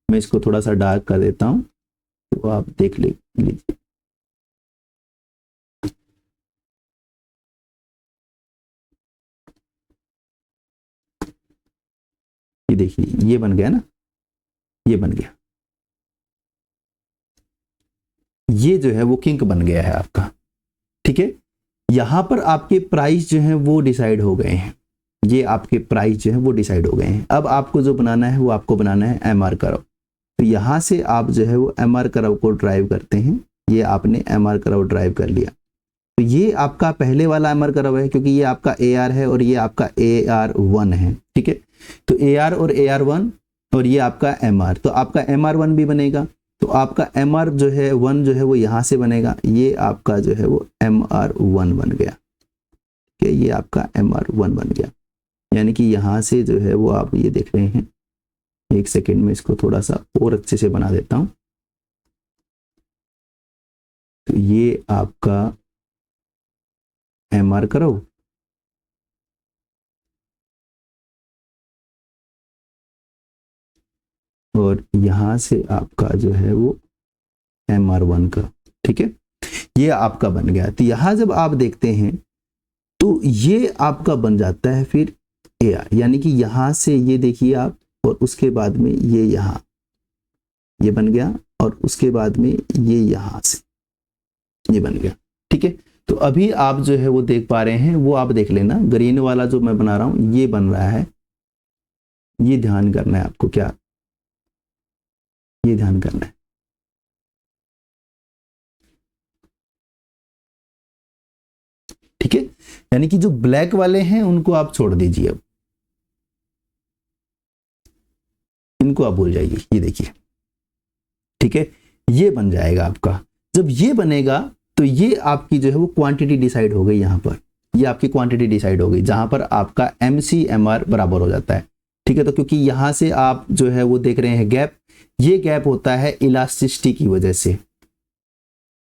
मैं इसको थोड़ा सा डार्क कर देता हूं तो आप देख लीजिए। ये देखिए, ये बन गया ना, ये बन गया, ये जो है वो किंक बन गया है आपका। ठीक है, यहां पर आपके प्राइस जो है वो डिसाइड हो गए हैं, ये आपके प्राइस जो है वो डिसाइड हो गए हैं। अब आपको जो बनाना है वो आपको बनाना है MR कर्व। तो यहाँ से आप जो है वो MR कर्व को ड्राइव करते हैं। ये आपने MR कर्व ड्राइव कर लिया। तो ये आपका पहले वाला MR कर्व है, क्योंकि ये आपका AR है और ये आपका AR1 है, ठीक है। तो AR और AR1 और ये आपका MR, तो आपका MR1 भी बनेगा। तो आपका MR जो है 1 जो है वो यहाँ से बनेगा, ये आपका जो है वो MR1 बन गया, ठीक है। ये आपका MR1 बन गया, यानी कि यहाँ से जो है वो आप ये देख रहे हैं। एक सेकेंड में इसको थोड़ा सा और अच्छे से बना देता हूँ। तो ये आपका MR कर्व और यहां से आपका जो है वो MR1 का, ठीक है। ये आपका बन गया। तो यहां जब आप देखते हैं तो ये आपका बन जाता है फिर AR, यानी कि यहां से ये देखिए आप, और उसके बाद में ये यहाँ ये बन गया, और उसके बाद में ये यहां से ये बन गया, ठीक है। तो अभी आप जो है वो देख पा रहे हैं, वो आप देख लेना। ग्रीन वाला जो मैं बना रहा हूं ये बन रहा है, ये ध्यान करना है आपको, क्या ये ध्यान करना है, ठीक है। यानी कि जो ब्लैक वाले हैं उनको आप छोड़ दीजिए, अब इनको आप भूल जाइए। ये देखिए, ठीक है, ये बन जाएगा आपका। जब ये बनेगा तो ये आपकी जो है वो क्वांटिटी डिसाइड हो गई। यहां पर ये आपकी क्वांटिटी डिसाइड हो गई, जहां पर आपका MCMR बराबर हो जाता है, ठीक है। तो क्योंकि यहां से आप जो है वो देख रहे हैं गैप, ये गैप होता है इलास्टिसिटी की वजह से।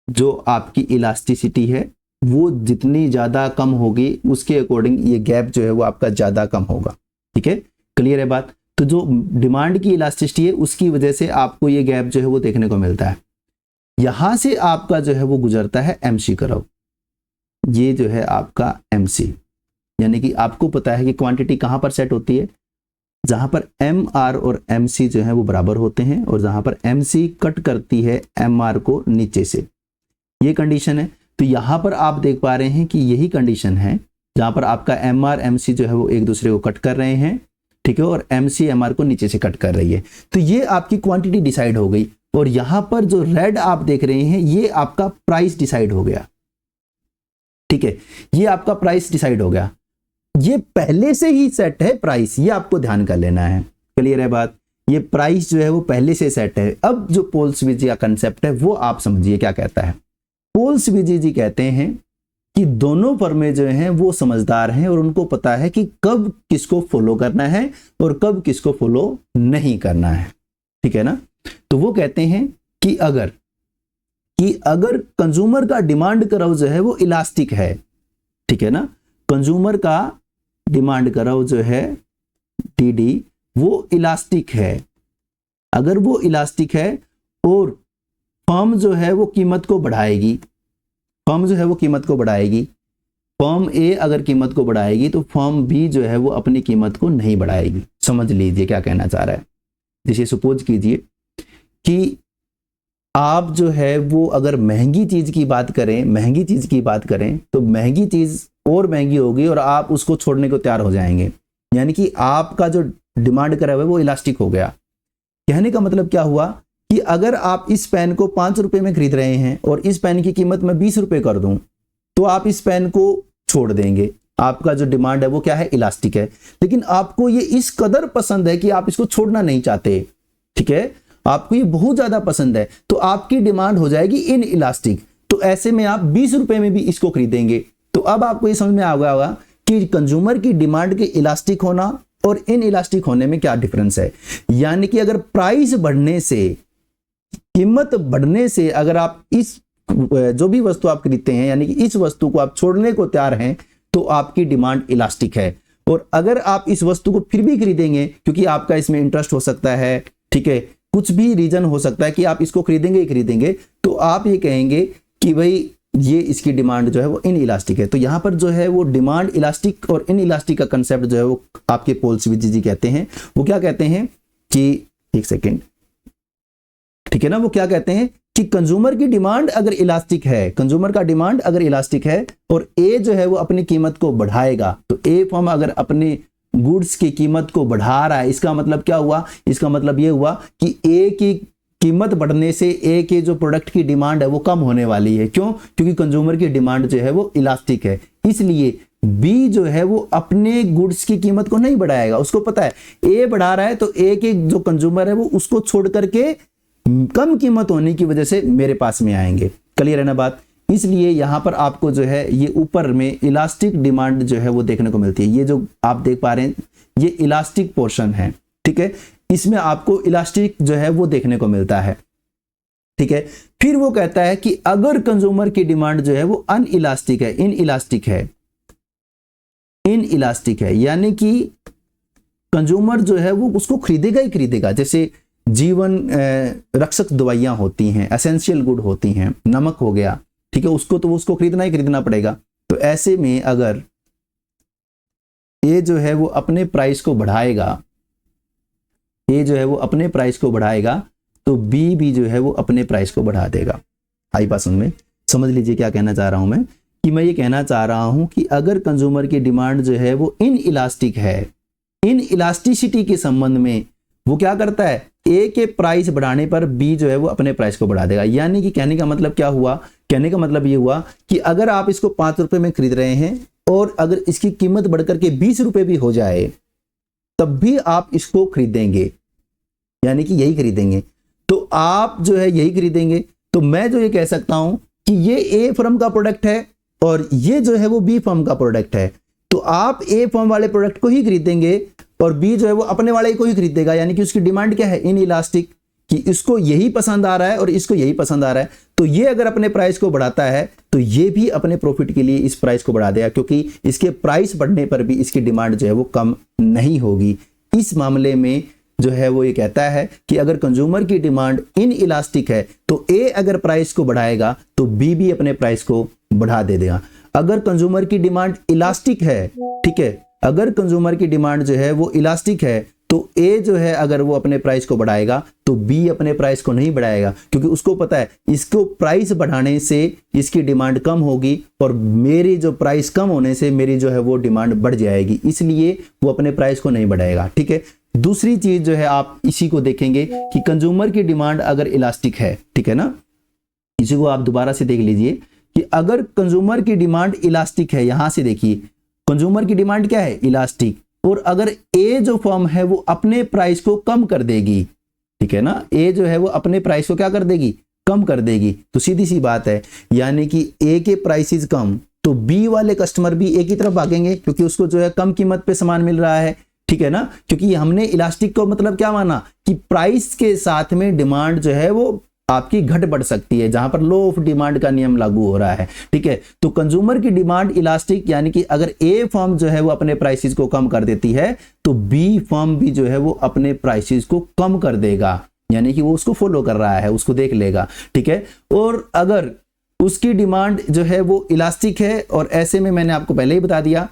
जो आपकी इलास्टिसिटी है वो जितनी ज्यादा कम होगी उसके अकॉर्डिंग ये गैप जो है वो आपका ज्यादा कम होगा, ठीक है। क्लियर है बात। तो जो डिमांड की इलास्टिसिटी है उसकी वजह से आपको ये गैप जो है वो देखने को मिलता है। यहां से आपका जो है वो गुजरता है MC कर्व, ये जो है आपका MC, यानी कि आपको पता है कि क्वांटिटी कहां पर सेट होती है, जहां पर MR और MC जो है वो बराबर होते हैं, और जहां पर MC कट करती है MR को नीचे से, ये कंडीशन है। तो यहां पर आप देख पा रहे हैं कि यही कंडीशन है जहां पर आपका MR MC जो है वो एक दूसरे को कट कर रहे हैं, ठीक है, और MC MR को नीचे से कट कर रही है। तो ये आपकी क्वांटिटी डिसाइड हो गई, और यहां पर जो रेड आप देख रहे हैं ये आपका प्राइस डिसाइड हो गया, ठीक है। ये आपका प्राइस डिसाइड हो गया, ये पहले से ही सेट है प्राइस, ये आपको ध्यान कर लेना है। क्लियर है बात। ये प्राइस जो है वो पहले से सेट है। अब जो पोल्सबीजी का कंसेप्ट है वो आप समझिए क्या कहता है। पोल्सबीजी जी कहते हैं कि दोनों फर्में जो हैं वो समझदार हैं और उनको पता है कि कब किसको फॉलो करना है और कब किसको फॉलो नहीं करना है, ठीक है ना। तो वो कहते हैं कि अगर कंज्यूमर का डिमांड कर्व जो है वो इलास्टिक है, ठीक है ना, कंज्यूमर का डिमांड कर्व जो है DD वो इलास्टिक है, अगर वो इलास्टिक है और फर्म जो है वो कीमत को बढ़ाएगी, फर्म जो है वो कीमत को बढ़ाएगी, फर्म A अगर कीमत को बढ़ाएगी तो फर्म B जो है वो अपनी कीमत को नहीं बढ़ाएगी। समझ लीजिए क्या कहना चाह रहा है। जैसे सपोज कीजिए कि आप जो है वो अगर महंगी चीज की बात करें तो महंगी चीज और महंगी होगी और आप उसको छोड़ने को तैयार हो जाएंगे, यानी कि आपका जो डिमांड करा हुआ है वो इलास्टिक हो गया। कहने का मतलब क्या हुआ कि अगर आप इस पेन को 5 रुपए में खरीद रहे हैं और इस पेन की कीमत मैं 20 रुपए कर दूं तो आप इस पेन को छोड़ देंगे। आपका जो डिमांड है वो क्या है, इलास्टिक है। लेकिन आपको ये इस कदर पसंद है कि आप इसको छोड़ना नहीं चाहते, ठीक है, आपको ये बहुत ज्यादा पसंद है, तो आपकी डिमांड हो जाएगी इन इलास्टिक। तो ऐसे में आप 20 रुपए में भी इसको खरीदेंगे। तो अब आपको ये समझ में आ गया होगा कि कंज्यूमर की डिमांड के इलास्टिक होना और इन इलास्टिक होने में क्या डिफरेंस है। यानी कि अगर प्राइस बढ़ने से, कीमत बढ़ने से अगर आप इस जो भी वस्तु आप खरीदते हैं यानी कि इस वस्तु को आप छोड़ने को तैयार हैं तो आपकी डिमांड इलास्टिक है। और अगर आप इस वस्तु को फिर भी खरीदेंगे क्योंकि आपका इसमें इंटरेस्ट हो सकता है, ठीक है, कुछ भी रीजन हो सकता है कि आप इसको खरीदेंगे ही खरीदेंगे, तो आप ये कहेंगे कि भाई ये इसकी डिमांड जो है वो इन इलास्टिक है। तो यहां पर जो है वो डिमांड इलास्टिक और इन इलास्टिक का कंसेप्ट जो है वो आपके पोल्सबीजी जी कहते हैं। वो क्या कहते हैं कि एक सेकेंड, ठीक है ना, वो क्या कहते हैं कि कंज्यूमर की डिमांड अगर इलास्टिक है, कंज्यूमर का डिमांड अगर इलास्टिक है और ए जो है वो अपनी कीमत को बढ़ाएगा, तो ए फर्म अगर अपनी गुड्स की कीमत को बढ़ा रहा है, इसका मतलब क्या हुआ, इसका मतलब ये हुआ कि ए की कीमत बढ़ने से ए के जो प्रोडक्ट की डिमांड है वो कम होने वाली है। क्यों? क्योंकि कंज्यूमर की डिमांड जो है वो इलास्टिक है, इसलिए बी जो है वो अपने गुड्स की कीमत को नहीं बढ़ाएगा। उसको पता है ए बढ़ा रहा है तो ए के जो कंज्यूमर है वो उसको छोड़ करके कम कीमत होने की वजह से मेरे पास में आएंगे। क्लियर है ना बात? इसलिए यहां पर आपको जो है ये ऊपर में इलास्टिक डिमांड जो है वो देखने को मिलती है। ये जो आप देख पा रहे हैं ये इलास्टिक पोर्शन है, ठीक है, इसमें आपको इलास्टिक जो है वो देखने को मिलता है, ठीक है। फिर वो कहता है कि अगर कंज्यूमर की डिमांड जो है वो अनइलास्टिक है, इनइलास्टिक है, इनइलास्टिक है, यानी कि कंज्यूमर जो है वो उसको खरीदेगा ही खरीदेगा। जैसे जीवन रक्षक दवाइयां होती हैं, एसेंशियल गुड होती हैं, नमक हो गया, ठीक है, उसको तो उसको खरीदना ही खरीदना पड़ेगा। तो ऐसे में अगर ये जो है वो अपने प्राइस को बढ़ाएगा, ये जो है वो अपने प्राइस को बढ़ाएगा तो बी भी जो है वो अपने प्राइस को बढ़ा देगा। आई बात समझ लीजिए क्या कहना चाह रहा हूं मैं, कि मैं ये कहना चाह रहा हूं कि अगर कंज्यूमर की डिमांड जो है वो इनइलास्टिक है, इन इलास्टिसिटी के संबंध में वो क्या करता है, ए के प्राइस बढ़ाने पर बी जो है वो अपने प्राइस को बढ़ा देगा। यानी कि कहने का मतलब क्या हुआ, कहने का मतलब ये हुआ कि अगर आप इसको 5 रुपए में खरीद रहे हैं और अगर इसकी कीमत बढ़कर के 20 रुपए भी हो जाए तब भी आप इसको खरीदेंगे, यानी कि यही खरीदेंगे। तो आप जो है यही खरीदेंगे। तो मैं जो ये कह सकता हूं कि ये ए फर्म का प्रोडक्ट है और ये जो है वो बी फर्म का प्रोडक्ट है, तो आप ए फर्म वाले प्रोडक्ट को ही खरीदेंगे और बी जो है वो अपने वाले को ही खरीदेगा। यानी कि उसकी डिमांड क्या है, इन इलास्टिक, कि इसको यही पसंद आ रहा है और इसको यही पसंद आ रहा है। तो ये अगर अपने प्राइस को बढ़ाता है तो ये भी अपने प्रॉफिट के लिए इस प्राइस को बढ़ा देगा, क्योंकि इसके प्राइस बढ़ने पर भी इसकी डिमांड जो है वो कम नहीं होगी। इस मामले में जो है वो ये कहता है कि अगर कंज्यूमर की डिमांड इन इलास्टिक है तो ए अगर प्राइस को बढ़ाएगा तो बी भी अपने प्राइस को बढ़ा दे देगा। अगर कंज्यूमर की डिमांड इलास्टिक है, ठीक है, अगर कंज्यूमर की डिमांड जो है वो इलास्टिक है तो ए जो है अगर वो अपने प्राइस को बढ़ाएगा तो बी अपने प्राइस को नहीं बढ़ाएगा, क्योंकि उसको पता है इसको प्राइस बढ़ाने से इसकी डिमांड कम होगी और मेरी जो प्राइस कम होने से मेरी जो है वो डिमांड बढ़ जाएगी, इसलिए वो अपने प्राइस को नहीं बढ़ाएगा। ठीक है, दूसरी चीज जो है आप इसी को देखेंगे कि कंज्यूमर की डिमांड अगर इलास्टिक है, ठीक है ना, इसी को आप दोबारा से देख लीजिए कि अगर कंज्यूमर की डिमांड इलास्टिक है, यहां से देखिए कंज्यूमर की डिमांड क्या है, इलास्टिक, और अगर ए जो फर्म है वो अपने प्राइस को कम कर देगी, ठीक है ना, ए जो है वो अपने प्राइस को क्या कर देगी, कम कर देगी, तो सीधी सी बात है यानी कि ए के प्राइसेस कम तो बी वाले कस्टमर भी ए की तरफ भागेंगे, क्योंकि उसको जो है कम कीमत पे सामान मिल रहा है, ठीक है ना, क्योंकि हमने इलास्टिक को मतलब क्या माना कि प्राइस के साथ में डिमांड जो है वो आपकी घट बढ़ सकती है, जहां पर लो ऑफ डिमांड का नियम लागू हो रहा है। ठीक है, तो कंज्यूमर की डिमांड इलास्टिक, यानी कि अगर ए फर्म जो है वो अपने प्राइसेस को कम कर देती है तो बी फर्म भी जो है वो अपने प्राइसेस को कम कर देगा, यानी कि वो उसको फॉलो कर रहा है, उसको देख लेगा। ठीक है, और अगर उसकी डिमांड जो है वो इलास्टिक है और ऐसे में मैंने आपको पहले ही बता दिया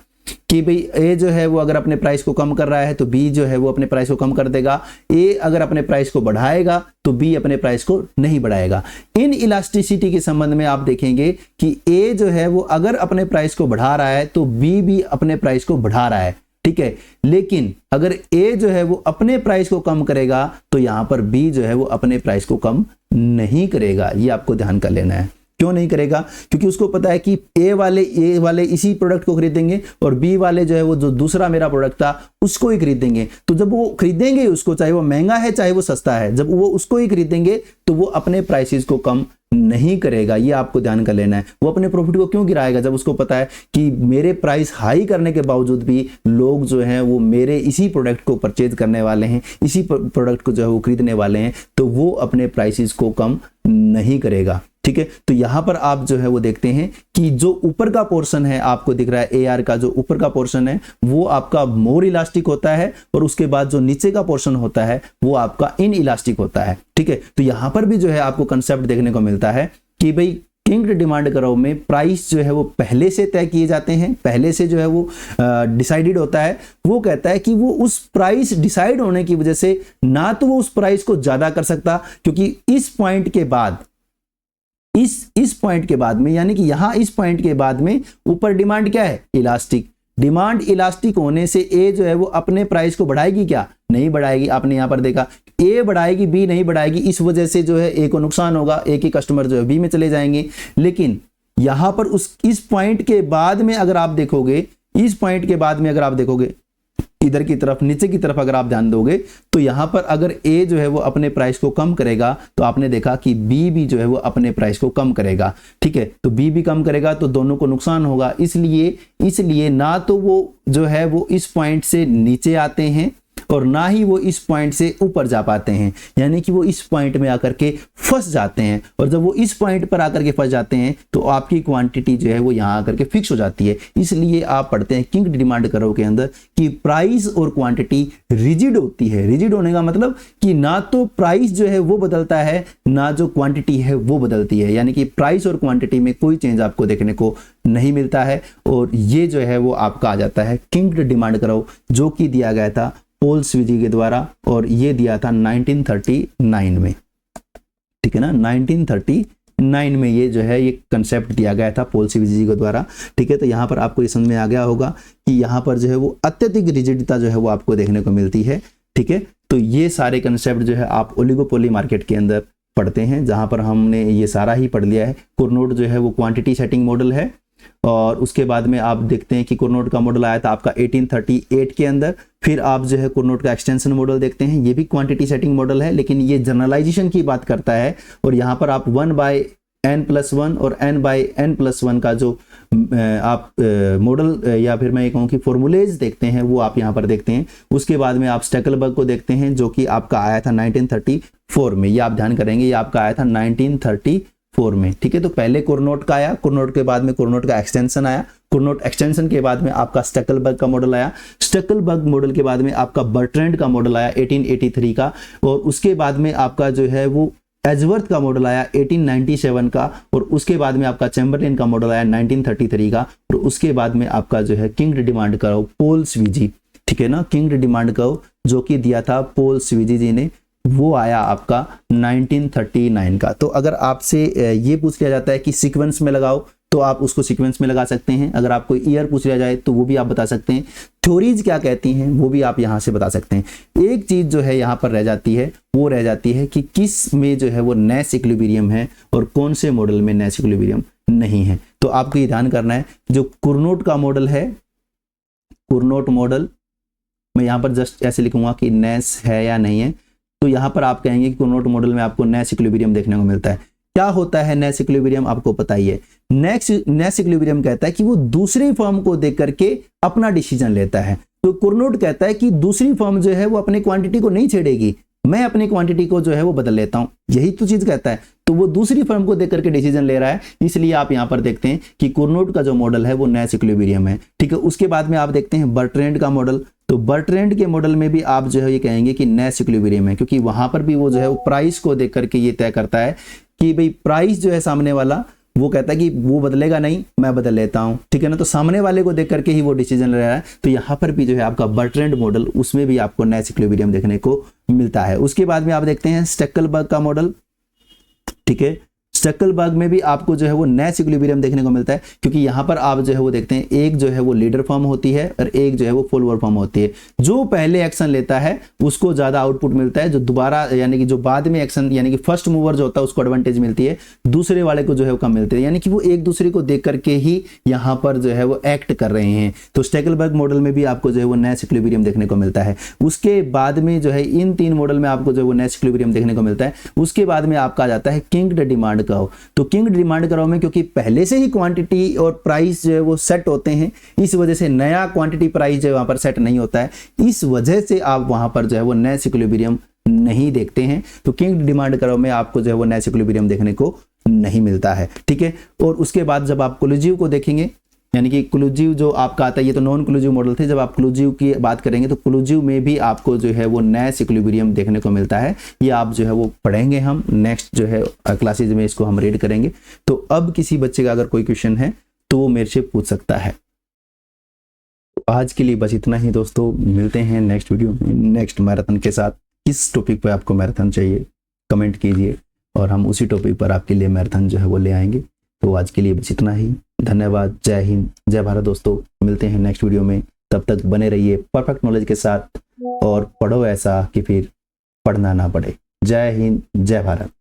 कि भाई ए जो है वो अगर अपने प्राइस को कम कर रहा है तो बी जो है वो अपने प्राइस को कम कर देगा, ए अगर अपने प्राइस को बढ़ाएगा तो बी अपने प्राइस को नहीं बढ़ाएगा। इन इलास्टिसिटी के संबंध में आप देखेंगे कि ए जो है वो अगर अपने प्राइस को बढ़ा रहा है तो बी भी अपने प्राइस को बढ़ा रहा है, ठीक है, लेकिन अगर ए जो है वो अपने प्राइस को कम करेगा तो यहां पर बी जो है वो अपने प्राइस को कम नहीं करेगा। ये आपको ध्यान कर लेना है। क्यों नहीं करेगा? क्योंकि उसको पता है कि ए वाले इसी प्रोडक्ट को खरीदेंगे और बी वाले जो है वो जो दूसरा मेरा प्रोडक्ट था उसको ही खरीदेंगे। तो जब वो खरीदेंगे उसको, चाहे वो महंगा है चाहे वो सस्ता है, जब वो उसको ही खरीदेंगे तो वो अपने प्राइसेस को कम नहीं करेगा। ये आपको ध्यान कर लेना है। वो अपने प्रॉफिट को क्यों गिराएगा जब उसको पता है कि मेरे प्राइस हाई करने के बावजूद भी लोग जो हैं वो मेरे इसी प्रोडक्ट को परचेज करने वाले हैं, इसी प्रोडक्ट को जो है वो खरीदने वाले हैं, तो वो अपने प्राइसेस को कम नहीं करेगा। ठीक है, तो यहां पर आप जो है वो देखते हैं कि जो ऊपर का पोर्शन है आपको दिख रहा है, एआर का जो ऊपर का पोर्शन है वो आपका मोर इलास्टिक होता है और उसके बाद जो नीचे का पोर्शन होता है वो आपका इन इलास्टिक होता है। ठीक है, तो यहां पर भी जो है आपको कंसेप्ट देखने को मिलता है कि भाई किंग्ड डिमांड कर्व में प्राइस जो है वो पहले से तय किए जाते हैं, पहले से जो है वो डिसाइडेड होता है। वो कहता है कि वो उस प्राइस डिसाइड होने की वजह से ना तो वो उस प्राइस को ज्यादा कर सकता, क्योंकि इस पॉइंट के बाद इस पॉइंट के बाद में, यानी कि यहां इस पॉइंट के बाद में ऊपर डिमांड क्या है, इलास्टिक, डिमांड इलास्टिक होने से ए जो है वो अपने प्राइस को बढ़ाएगी क्या? नहीं बढ़ाएगी। आपने यहाँ पर देखा ए बढ़ाएगी, बी नहीं बढ़ाएगी, इस वजह से जो है ए को नुकसान होगा, ए के कस्टमर जो है बी में चले जाएंगे। लेकिन यहाँ पर इस पॉइंट के बाद में अगर आप देखोगे, इस पॉइंट के बाद में अगर आप देखोगे इधर की तरफ, नीचे की तरफ अगर आप ध्यान दोगे तो यहां पर अगर ए जो है वो अपने प्राइस को कम करेगा तो आपने देखा कि बी भी जो है वो अपने प्राइस को कम करेगा। ठीक है, तो बी भी कम करेगा तो दोनों को नुकसान होगा। इसलिए ना तो वो जो है वो इस पॉइंट से नीचे आते हैं और ना ही वो इस पॉइंट से ऊपर जा पाते हैं, यानी कि वो इस पॉइंट में आकर के फंस जाते हैं। और जब वो इस पॉइंट पर आकर के फंस जाते हैं तो आपकी क्वांटिटी जो है वो यहाँ आकर के फिक्स हो जाती है। इसलिए आप पढ़ते हैं किंग डिमांड कर्व के अंदर कि प्राइस और क्वांटिटी रिजिड होती है। रिजिड होने का मतलब कि ना तो प्राइस जो है वो बदलता है, ना जो क्वांटिटी है वो बदलती है, यानी कि प्राइस और क्वांटिटी में कोई चेंज आपको देखने को नहीं मिलता है। और ये जो है वो आपका आ जाता है किंग डिमांड कर्व, जो कि दिया गया था पोल स्विजी के द्वारा, और ये दिया था 1939 में। ठीक है ना, 1939 में ये जो है ये कंसेप्ट दिया गया था पोल स्विजी के द्वारा। ठीक है, तो यहाँ पर आपको ये समझ में आ गया होगा कि यहाँ पर जो है वो अत्यधिक रिजिडिटी जो है वो आपको देखने को मिलती है। ठीक है, तो ये सारे कंसेप्ट जो है आप ओलिगोपोली मार्केट के अंदर पढ़ते हैं, जहाँ पर हमने ये सारा ही पढ़ लिया है। कुर्नोट जो है वो क्वांटिटी सेटिंग मॉडल है, और उसके बाद में आप देखते हैं कि कुर्नोट का मॉडल आया था आपका 1838 के अंदर। फिर आप जो है कुर्नोट का एक्सटेंशन मॉडल देखते हैं, ये भी क्वांटिटी सेटिंग मॉडल है, लेकिन ये जनरलाइजेशन की बात करता है। और यहाँ पर आप 1/n+1 और n/n+1 का जो आप मॉडल या फिर मैं ये कहूँ कि फॉर्मूलेज देखते हैं वो आप यहाँ पर देखते हैं। उसके बाद में आप स्टेकलबर्ग को देखते हैं, जो कि आपका आया था 1934 में। ये आप ध्यान करेंगे, ये आपका आया था 1934 में। ठीक है, तो पहले कुर्नोट का आया, कुर्नोट के बाद में कुर्नोट का एक्सटेंशन आया, कुर्नोट एक्सटेंशन के बाद में आपका स्टेकलबर्ग का मॉडल आया, स्टेकलबर्ग मॉडल के बाद में आपका बर्ट्रैंड का मॉडल आया 1883 का, और उसके बाद में आपका जो है वो एजवर्थ का मॉडल आया 1897 का, और उसके बाद में आपका चैम्बरलेन का मॉडल आया 1933 का, और उसके बाद में आपका जो है किंग डिमांड कर्व पोल स्विजी। ठीक है ना, किंग डिमांड कर्व जो कि दिया था पोल स्विजी जी ने, वो आया आपका 1939 का। तो अगर आपसे ये पूछ लिया जाता है कि सीक्वेंस में लगाओ, तो आप उसको सीक्वेंस में लगा सकते हैं। अगर आपको ईयर पूछ लिया जाए तो वो भी आप बता सकते हैं। थ्योरीज क्या कहती हैं वो भी आप यहाँ से बता सकते हैं। एक चीज जो है यहाँ पर रह जाती है, वो रह जाती है कि किस में जो है वो नेस इक्विलिब्रियम है और कौन से मॉडल में नेस इक्विलिब्रियम नहीं है। तो आपको ये ध्यान करना है, जो कुर्नोट का मॉडल है, कुर्नोट मॉडल, मैं यहाँ पर जस्ट ऐसे लिखूंगा कि नेस है या नहीं है, तो यहाँ पर आप कहेंगे कि कुर्नोट मॉडल में आपको नेस इक्विलिब्रियम देखने को मिलता है। क्या होता है नेस इक्विलिब्रियम, आपको पता ही है। नेस इक्विलिब्रियम कहता है कि वो दूसरी फर्म को देख करके अपना डिसीजन लेता है। तो कुर्नोट कहता है कि दूसरी फर्म जो है वो अपनी क्वांटिटी को नहीं छेड़ेगी, मैं अपनी क्वांटिटी को जो है वो बदल लेता हूं, यही तो चीज कहता है। तो वो दूसरी फर्म को देख करके डिसीजन ले रहा है, इसलिए आप यहां पर देखते हैं कि कुर्नोट का जो मॉडल है वो नेस इक्विलिब्रियम है। ठीक है, उसके बाद में आप देखते हैं बर्ट्रैंड का मॉडल। तो बर्ट्रैंड के मॉडल में भी आप जो है ये कहेंगे कि नेस इक्विलिब्रियम है, क्योंकि वहां पर भी वो जो है वो प्राइस को देख करके ये तय करता है कि भाई प्राइस जो है सामने वाला वो कहता है कि वो बदलेगा नहीं, मैं बदल लेता हूं। ठीक है ना, तो सामने वाले को देख करके ही वो डिसीजन ले रहा है। तो यहाँ पर भी जो है आपका बर्ट्रैंड मॉडल, उसमें भी आपको नेस इक्विलिब्रियम देखने को मिलता है। उसके बाद में आप देखते हैं स्टेकलबर्ग का मॉडल। ठीक है, स्टेकलबर्ग में भी आपको जो है वो नेस इक्विलिब्रियम देखने को मिलता है, क्योंकि यहाँ पर आप जो है वो देखते हैं एक जो है वो लीडर फर्म होती है और एक जो है वो फॉलोअर फर्म होती है। जो पहले एक्शन लेता है उसको ज्यादा आउटपुट मिलता है, जो दोबारा यानी कि जो बाद में एक्शन यानी कि फर्स्ट मूवर जो होता है उसको एडवांटेज मिलती है, दूसरे वाले को जो है वो कम मिलती है, यानी कि वो एक दूसरे को देख करके ही यहाँ पर जो है वो एक्ट कर रहे हैं। तो स्टेकलबर्ग मॉडल में भी आपको जो है वो नेस इक्विलिब्रियम देखने को मिलता है। उसके बाद में जो है इन तीन मॉडल में आपको जो है वो नेस इक्विलिब्रियम देखने को मिलता है। उसके बाद में आपका आ जाता है किंग डिमांड कर्व। तो किंग डिमांड कर्व में क्योंकि पहले से ही क्वांटिटी और प्राइस जो है वो सेट होते हैं, इस वजह से नया क्वांटिटी प्राइस जो है वहां पर सेट नहीं होता है, इस वजह से आप वहां पर जो है वो नेस इक्विलिब्रियम नहीं देखते हैं। तो किंग डिमांड कर्व में आपको जो है वो नेस इक्विलिब्रियम देखने को नहीं मिलता है। ठीक है, और उसके बाद जब आप क्लूजिव को देखेंगे, यानी कि क्लूजिव जो आपका आता है, ये तो नॉन क्लूजिव मॉडल थे, जब आप क्लूजिव की बात करेंगे तो क्लूजिव में भी आपको जो है वो नेस इक्विलिब्रियम देखने को मिलता है। ये आप जो है वो पढ़ेंगे हम नेक्स्ट जो है क्लासेज में, इसको हम रीड करेंगे। तो अब किसी बच्चे का अगर कोई क्वेश्चन है तो वो मेरे से पूछ सकता है। आज के लिए बस इतना ही दोस्तों, मिलते हैं नेक्स्ट वीडियो में नेक्स्ट मैराथन के साथ। किस टॉपिक पर आपको मैराथन चाहिए कमेंट कीजिए और हम उसी टॉपिक पर आपके लिए मैराथन जो है वो ले आएंगे। तो आज के लिए बस इतना ही। धन्यवाद। जय हिंद, जय भारत दोस्तों। मिलते हैं नेक्स्ट वीडियो में, तब तक बने रहिए परफेक्ट नॉलेज के साथ और पढ़ो ऐसा कि फिर पढ़ना ना पड़े। जय हिंद, जय भारत।